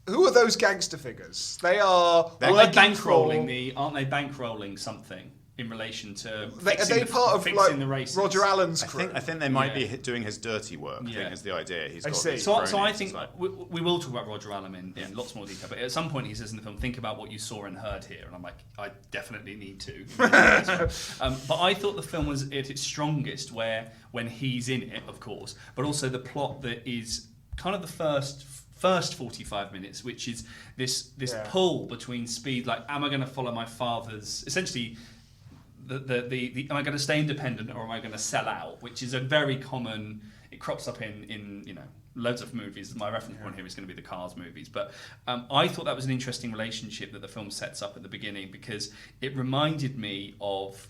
S1: Who are those gangster figures? They are.
S2: Aren't they bankrolling something in relation to
S1: are they part of like
S2: the races?
S1: Roger Allen's crew?
S3: I think they might be doing his dirty work. I think is the idea. He's got these
S2: so I think we will talk about Roger Allen in lots more detail. But at some point he says in the film, "Think about what you saw and heard here," and I'm like, I definitely need to. But I thought the film was at its strongest when he's in it, of course, but also the plot that is kind of the first 45 minutes, which is this pull between speed. Like, am I going to follow my father's essentially? The am I going to stay independent or am I going to sell out? Which is a very common. It crops up in loads of movies. My reference point here is going to be the Cars movies. But I thought that was an interesting relationship that the film sets up at the beginning, because it reminded me of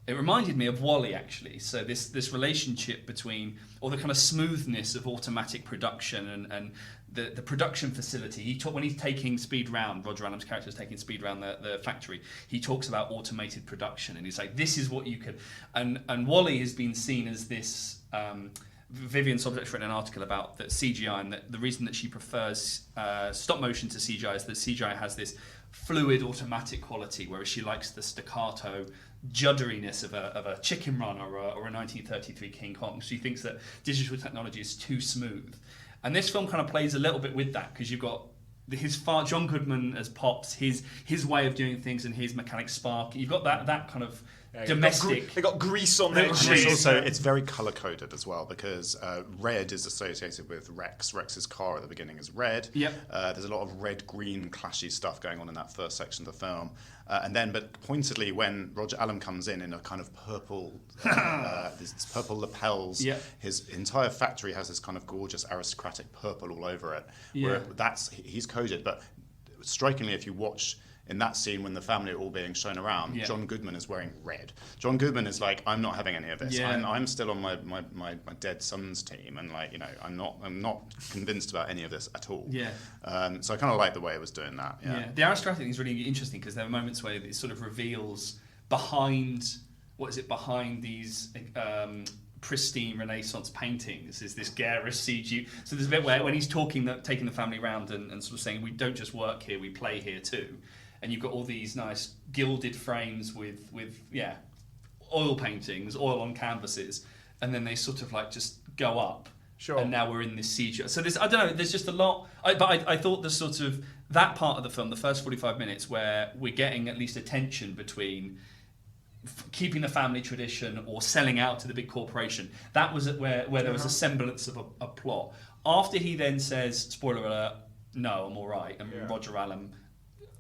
S2: Wall-E, actually. So this relationship between, or the kind of smoothness of automatic production and the production facility. When he's taking Speed round, Roger Allen's character is taking Speed round the factory, he talks about automated production, and he's like, this is what you could. And Wall-E has been seen as this. Vivian Sobczak's written an article about that CGI, and that the reason that she prefers stop motion to CGI is that CGI has this fluid automatic quality, whereas she likes the staccato judderiness of a chicken run or a 1933 King Kong. She thinks that digital technology is too smooth. And this film kind of plays a little bit with that, because you've got John Goodman as Pops, his way of doing things and his mechanic spark. You've got that kind of domestic.
S1: They got grease on their
S3: cheese. Also, it's very color coded as well, because red is associated with Rex. Rex's car at the beginning is red.
S2: Yep.
S3: There's a lot of red-green clashy stuff going on in that first section of the film. But pointedly, when Roger Allen comes in a kind of purple, these purple lapels, his entire factory has this kind of gorgeous aristocratic purple all over it. Where he's coded, but strikingly, if you watch in that scene when the family are all being shown around, John Goodman is wearing red. John Goodman is like, I'm not having any of this. I'm still on my dead son's team, and I'm not convinced about any of this at all. So I kind of like the way it was doing that.
S2: The aristocratic thing is really interesting, because there are moments where it sort of reveals behind these pristine Renaissance paintings is this garish CG. So there's a bit where when he's taking the family around and sort of saying, we don't just work here, we play here too. And you've got all these nice gilded frames with oil paintings, oil on canvases, and then they sort of like just go up.
S1: Sure.
S2: And now we're in this CG. So I don't know, there's just a lot. I thought the sort of that part of the film, the first 45 minutes, where we're getting at least a tension between keeping the family tradition or selling out to the big corporation. That was where there was a semblance of a plot. After he then says, spoiler alert, no, I'm all right, and Roger Allen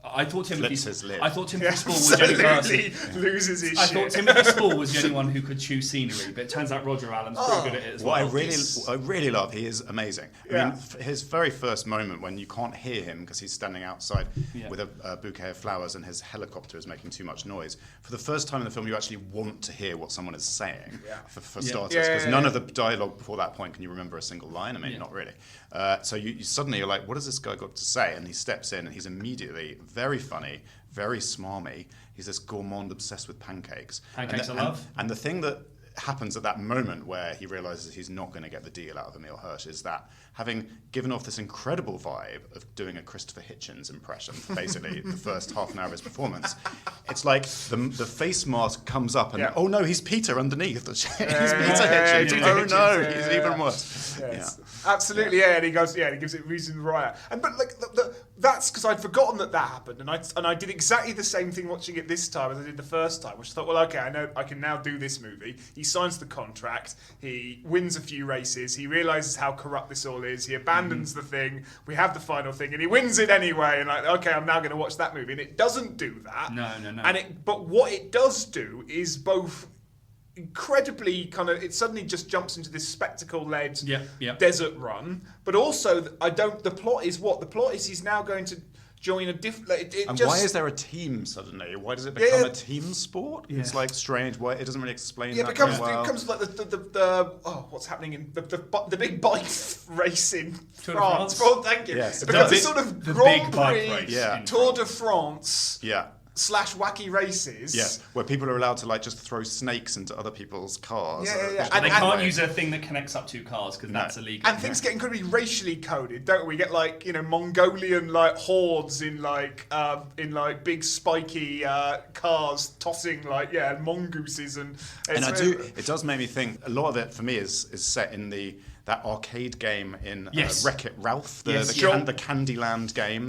S2: I thought Timothy Spall was
S1: so
S2: the only person.
S1: loses his
S2: I
S1: shit.
S2: thought Timothy Spall was the only one who could choose scenery, but it turns out Roger Allen's pretty good at it as well.
S3: What I really love, he is amazing. I mean, his very first moment when you can't hear him because he's standing outside with a bouquet of flowers and his helicopter is making too much noise. For the first time in the film, you actually want to hear what someone is saying, for starters, because none of the dialogue before that point can you remember a single line. I mean, not really. So you suddenly you're like, what has this guy got to say? And he steps in and he's immediately very funny, very smarmy. He's this gourmand obsessed with pancakes.
S2: Pancakes I love.
S3: And the thing that happens at that moment where he realizes he's not going to get the deal out of Emile Hirsch is that having given off this incredible vibe of doing a Christopher Hitchens impression for basically the first half an hour of his performance, it's like the face mask comes up and oh no, he's Peter underneath. He's Peter Hitchens. Oh no, he's even worse.
S1: Yes. Absolutely, and he goes, and he gives it reason riot. But like that's because I'd forgotten that happened, and I did exactly the same thing watching it this time as I did the first time, which I thought, well, okay, I know I can now do this movie. He signs the contract, he wins a few races, he realizes how corrupt this all is, he abandons the thing, we have the final thing, and he wins it anyway. And like, okay, I'm now going to watch that movie, and it doesn't do that.
S2: No.
S1: But what it does do is both incredibly kind of, it suddenly just jumps into this spectacle-led desert run, but also the plot is he's now going to join a different.
S3: Why is there a team suddenly? Why does it become a team sport? Yeah. It's like strange. Why it doesn't really explain.
S1: Yeah, it becomes like the what's happening in the big bike race in France. Oh, thank you.
S3: Yes.
S1: It becomes a sort of Grand Prix Tour de France.
S3: Yeah.
S1: / wacky races.
S3: Yeah, where people are allowed to like just throw snakes into other people's cars.
S2: And they can't use a thing that connects up two cars because that's illegal.
S1: And things get incredibly racially coded, don't we? Get like Mongolian like hordes in big spiky cars tossing mongooses and
S3: it does make me think a lot of it for me is set in that arcade game in Wreck-It Ralph, the Candyland game,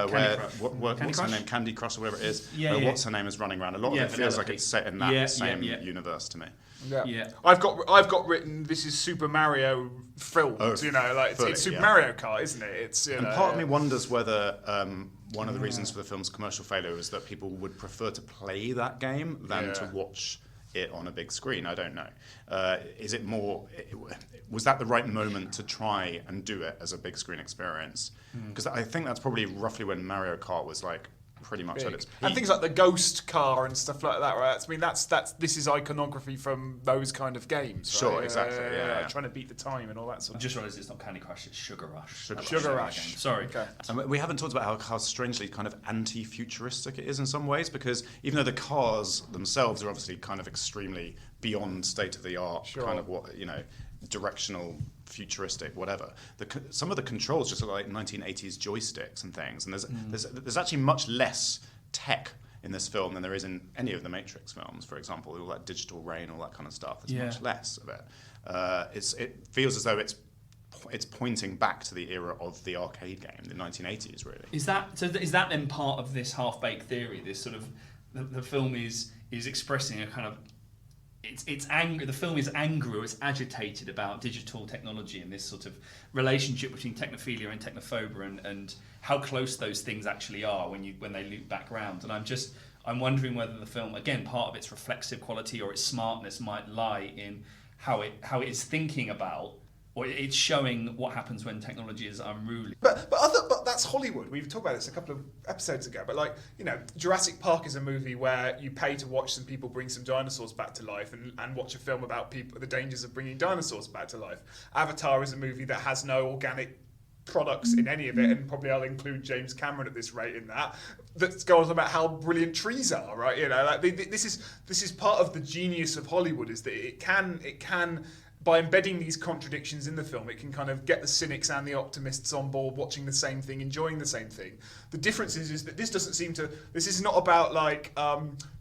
S3: where what's her name, Candy Crush or whatever it is. What's her name is running around. A lot of it feels like it's set in that same universe to me.
S1: Yeah. I've got written. This is Super Mario filmed. It's Super Mario Kart, isn't it? It's
S3: and part of me wonders whether one of the reasons for the film's commercial failure is that people would prefer to play that game than to watch it on a big screen. I don't know. Is it more? Was that the right moment to try and do it as a big screen experience? Because I think that's probably roughly when Mario Kart was like pretty much at its peak.
S1: And things like the ghost car and stuff like that, right? I mean, this is iconography from those kind of games, right?
S3: Sure, exactly.
S1: Trying to beat the time and all that sort of.
S2: I just realised it's not Candy Crush, it's Sugar Rush.
S1: Sugar Rush.
S2: Sorry.
S1: Okay.
S3: And we haven't talked about how strangely kind of anti-futuristic it is in some ways, because even though the cars themselves are obviously kind of extremely beyond state-of-the-art, kind of what, directional, futuristic, whatever. Some of the controls just look like 1980s joysticks and things, and there's actually much less tech in this film than there is in any of the Matrix films, for example. All that digital rain, all that kind of stuff. There's much less of it. It feels as though it's pointing back to the era of the arcade game, the 1980s, really.
S2: Is that then part of this half-baked theory? This sort of the film is expressing a kind of it's angry. The film is angry or it's agitated about digital technology and this sort of relationship between technophilia and technophobia and how close those things actually are when they loop back round. And I'm wondering whether the film, again, part of its reflexive quality or its smartness might lie in how it is thinking about, or it's showing what happens when technology is unruly.
S1: But that's Hollywood. We've talked about this a couple of episodes ago. But Jurassic Park is a movie where you pay to watch some people bring some dinosaurs back to life and watch a film about the dangers of bringing dinosaurs back to life. Avatar is a movie that has no organic products in any of it, and probably I'll include James Cameron at this rate in that goes about how brilliant trees are, right? This is part of the genius of Hollywood, is that it can by embedding these contradictions in the film, it can kind of get the cynics and the optimists on board watching the same thing, enjoying the same thing. The difference is that this is not about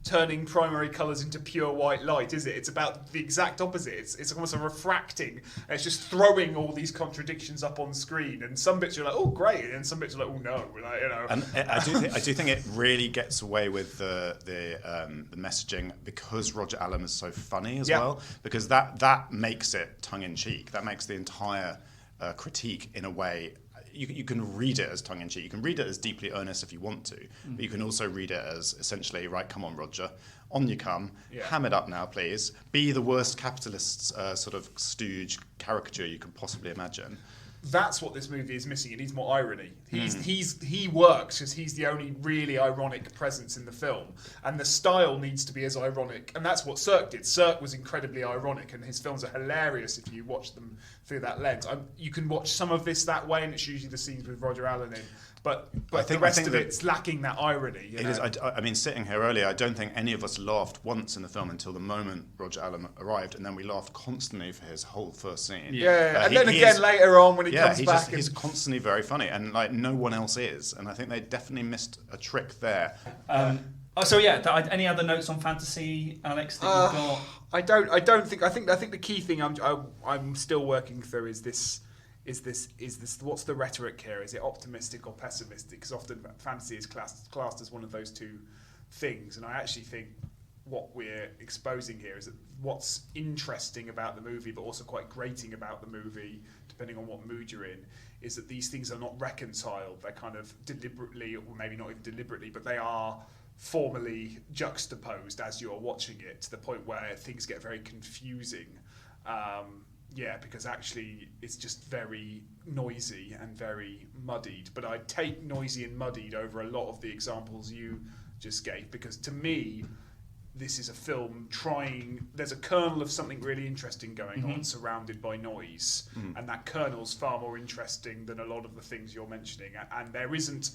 S1: turning primary colours into pure white light, is it? It's about the exact opposite. It's almost a refracting, and it's just throwing all these contradictions up on screen, and some bits you're like, oh great, and some bits you're like, oh no,
S3: And I do think it really gets away with the messaging because Roger Allen is so funny as well, because that makes it tongue-in-cheek. That makes the entire critique, in a way, you can read it as tongue-in-cheek. You can read it as deeply earnest if you want to, but you can also read it as essentially, right, come on, Roger, on you come, ham it up now, please. Be the worst capitalist sort of stooge caricature you can possibly imagine.
S1: That's what this movie is missing. It needs more irony. He works because he's the only really ironic presence in the film, and the style needs to be as ironic. And that's what Sirk did. Sirk was incredibly ironic, and his films are hilarious if you watch them through that lens. You can watch some of this that way, and it's usually the scenes with Roger Allen in. But the rest of it's lacking that irony. It is.
S3: I mean, sitting here earlier, I don't think any of us laughed once in the film until the moment Roger Allen arrived, and then we laughed constantly for his whole first scene.
S1: And then again later on when he comes back.
S3: He's constantly very funny, and like no one else is. And I think they definitely missed a trick there.
S2: Any other notes on fantasy, Alex? That you've got?
S1: I don't think. I think the key thing I'm still working through is this. Is this what's the rhetoric here? Is it optimistic or pessimistic? Because often fantasy is classed as one of those two things, and I actually think what we're exposing here is that what's interesting about the movie, but also quite grating about the movie, depending on what mood you're in, is that these things are not reconciled. They're kind of deliberately, or maybe not even deliberately, but they are formally juxtaposed as you're watching it, to the point where things get very confusing. Because actually it's just very noisy and very muddied. But I'd take noisy and muddied over a lot of the examples you just gave, because to me, this is a film there's a kernel of something really interesting going on, surrounded by noise. And that kernel's far more interesting than a lot of the things you're mentioning. And there isn't...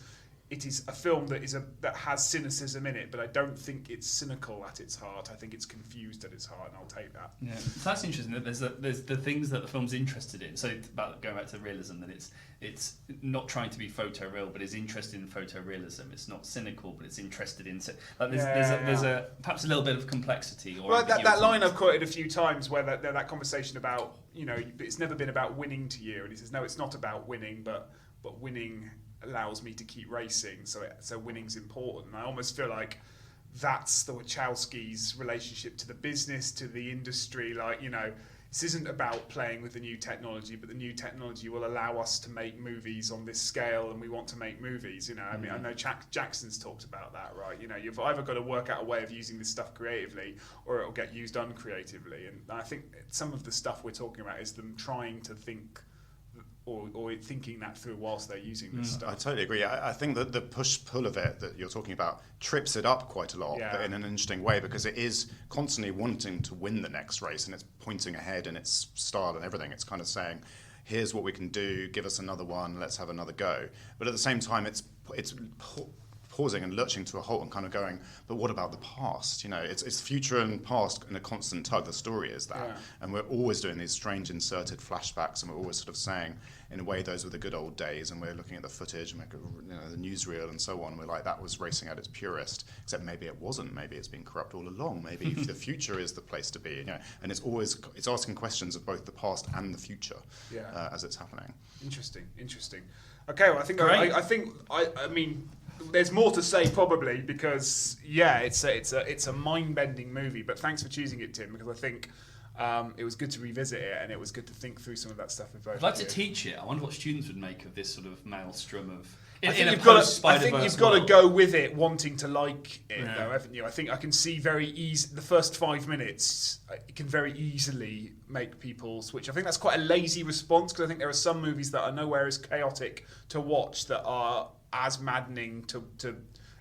S1: It is a film that has cynicism in it, but I don't think it's cynical at its heart. I think it's confused at its heart, and I'll take that.
S2: Yeah, so that's interesting. That there's the things that the film's interested in. So about going back to realism, that it's not trying to be photoreal, but is interested in photorealism. It's not cynical, but it's interested in. There's perhaps a little bit of complexity. Or
S1: that line I've quoted a few times, where that conversation about, it's never been about winning to you, and he says no, it's not about winning, but winning allows me to keep racing, so winning's important. And I almost feel like that's the Wachowskis' relationship to the business, to the industry. This isn't about playing with the new technology, but the new technology will allow us to make movies on this scale, and we want to make movies. I mean, I know Jackson's talked about that, right? You've either got to work out a way of using this stuff creatively, or it'll get used uncreatively. And I think some of the stuff we're talking about is them trying to think, or thinking that through whilst they're using this stuff.
S3: I totally agree. I think that the push-pull of it that you're talking about trips it up quite a lot, but in an interesting way, because it is constantly wanting to win the next race, and it's pointing ahead in its style and everything. It's kind of saying, here's what we can do, give us another one, let's have another go. But at the same time, it's pausing and lurching to a halt and kind of going, but what about the past? It's future and past in a constant tug. The story is that. And we're always doing these strange inserted flashbacks, and we're always sort of saying, in a way, those were the good old days, and we're looking at the footage and the newsreel and so on. We're like, that was racing at its purest, except maybe it wasn't. Maybe it's been corrupt all along. Maybe the future is the place to be. And it's asking questions of both the past and the future as it's happening.
S1: Interesting. Okay, well, I mean, there's more to say probably, because it's a mind-bending movie. But thanks for choosing it, Tim, because I think it was good to revisit it, and it was good to think through some of that stuff with both.
S2: I'd like to teach it. I wonder what students would make of this sort of maelstrom of.
S1: I think you've got to go with it, wanting to like it, though, haven't you? I think I can see the first 5 minutes. It can very easily make people switch. I think that's quite a lazy response, because I think there are some movies that are nowhere as chaotic to watch that are as maddening to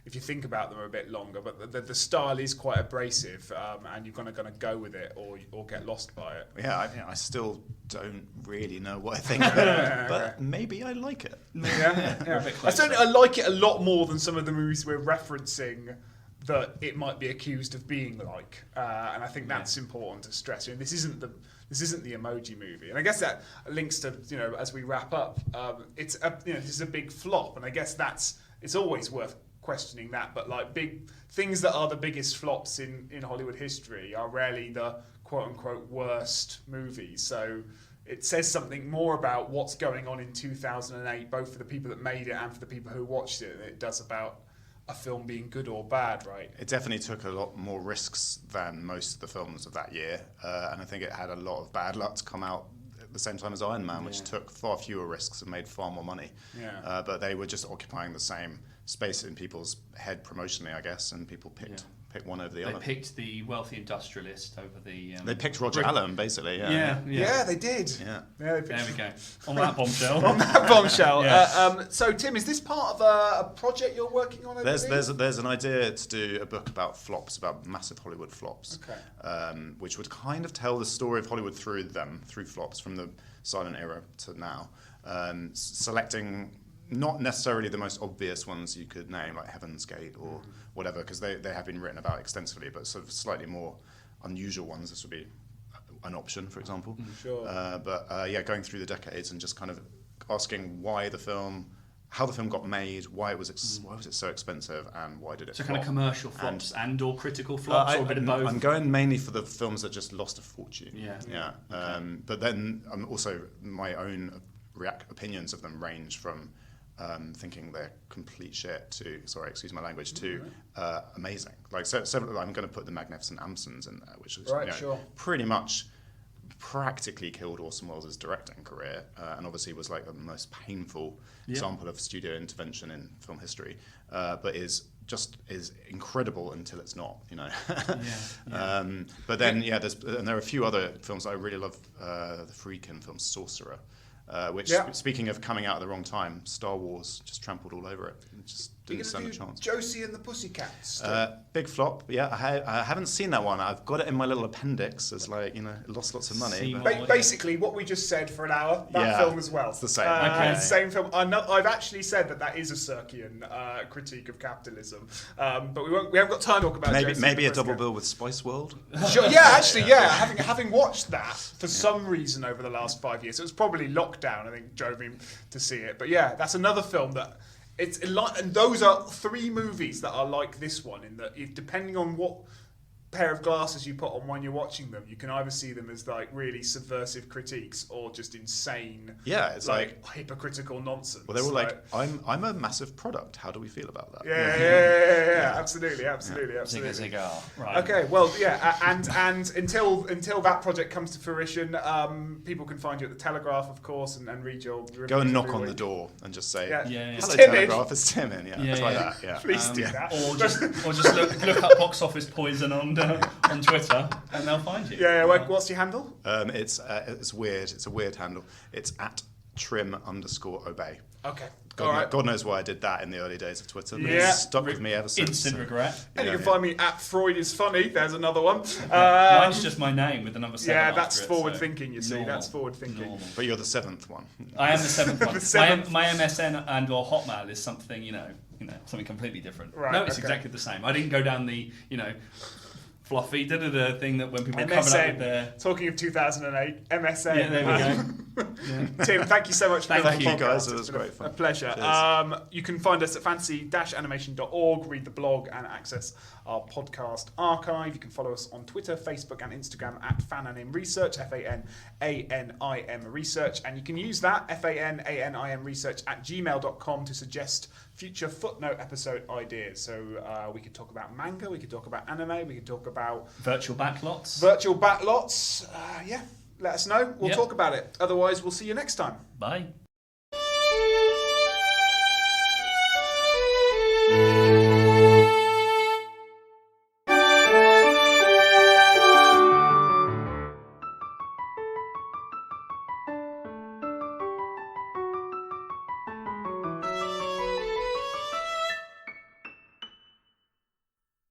S1: if you think about them a bit longer. But the style is quite abrasive, and you're going to go with it or get lost by it.
S3: Yeah, I still don't really know what I think of it, but maybe I like it.
S1: I like it a lot more than some of the movies we're referencing that it might be accused of being like, and I think that's important to stress. This isn't the Emoji Movie, and I guess that links to as we wrap up. This is a big flop, and I guess it's always worth questioning that. But like big things that are the biggest flops in Hollywood history are rarely the quote unquote worst movies. So it says something more about what's going on in 2008, both for the people that made it and for the people who watched it, than it does about a film being good or bad, right?
S3: It definitely took a lot more risks than most of the films of that year, and I think it had a lot of bad luck to come out at the same time as Iron Man, which took far fewer risks and made far more money.
S1: Yeah.
S3: But they were just occupying the same space in people's head promotionally, I guess, and people picked one over the other.
S2: They picked the wealthy industrialist over the...
S3: they picked Roger Allen, basically,
S1: Yeah, they did.
S3: Yeah.
S2: There we go. On that bombshell.
S1: On that bombshell.
S2: Yeah.
S1: So, Tim, is this part of a project you're working on?
S3: There's an idea to do a book about flops, about massive Hollywood flops, which would kind of tell the story of Hollywood through flops, from the silent era to now, selecting not necessarily the most obvious ones you could name, like Heaven's Gate or whatever, because they have been written about extensively, but sort of slightly more unusual ones. This would be an option, for example.
S1: Sure.
S3: Going through the decades and just kind of asking how the film got made, why was it so expensive, and why did it flop?
S2: Kind of commercial flops and/or critical flops, or a bit of both.
S3: I'm going mainly for the films that just lost a fortune.
S2: Yeah.
S3: But then also my own opinions of them range from thinking they're complete shit to, sorry, excuse my language, to amazing. Like, so I'm going to put The Magnificent Amsons in there, which is pretty much practically killed Orson Welles' directing career, and obviously was like the most painful example of studio intervention in film history, but is incredible until it's not, you know. But then there are a few other films I really love. The Friedkin film Sorcerer, which, speaking of coming out at the wrong time, Star Wars just trampled all over it. It just didn't stand a chance.
S1: Josie and the Pussycats.
S3: Big flop. Yeah, I haven't seen that one. I've got it in my little appendix as, like, you know, it lost lots of money.
S1: Basically, what we just said for an hour, that film as well.
S3: It's the same.
S1: Same film. I've actually said that is a Sirkian critique of capitalism, but we haven't got time to talk about
S3: maybe a double bill with Spice World.
S1: Sure. Yeah. Having watched that for some reason over the last 5 years, it was probably lockdown, I think, drove me to see it. But yeah, that's another film that. And those are three movies that are like this one, in that depending on what pair of glasses you put on when you're watching them, you can either see them as like really subversive critiques or just insane,
S3: it's like
S1: hypocritical nonsense.
S3: Well, they're all like, I'm a massive product. How do we feel about that?
S1: Yeah. Absolutely.
S2: Cigar. Right.
S1: Okay, well, and until that project comes to fruition, people can find you at the Telegraph, of course, and read your
S3: go and knock on the door and just say,
S1: Hello,
S3: Telegraph, it's Tim in. Try that. Yeah.
S1: Please do that.
S2: Or just look up Box Office Poison on Twitter, and they'll find you.
S1: What's your handle?
S3: It's weird. It's a weird handle. It's at @trim_obey.
S1: Okay.
S3: God knows why I did that in the early days of Twitter, but it's stuck with me ever since.
S2: Instant regret.
S1: And you can find me at Freud is Funny. There's another one.
S2: Mine's just my name with the number 7.
S1: Yeah, that's forward thinking, you see. Normal. That's forward thinking.
S2: Normal.
S3: But you're the 7th one.
S2: I am the 7th one.
S1: The 7th.
S2: My MSN and/or Hotmail is something, something completely different.
S1: Right,
S2: no, it's exactly the same. I didn't go down the, fluffy thing that when people
S1: MSN,
S2: were coming up with their...
S1: Talking of 2008, MSN.
S2: Yeah, there we go.
S1: Tim, thank you so much for
S3: Thank you, guys. It was great fun.
S1: A pleasure. You can find us at fantasy-animation.org, read the blog, and access our podcast archive. You can follow us on Twitter, Facebook, and Instagram at Fananim Research, FANANIM Research. And you can use that, FANANIM Research, at gmail.com to suggest future footnote episode ideas. So we could talk about manga, we could talk about anime, we could talk about
S2: virtual backlots.
S1: Let us know. We'll talk about it. Otherwise, we'll see you next time.
S2: Bye.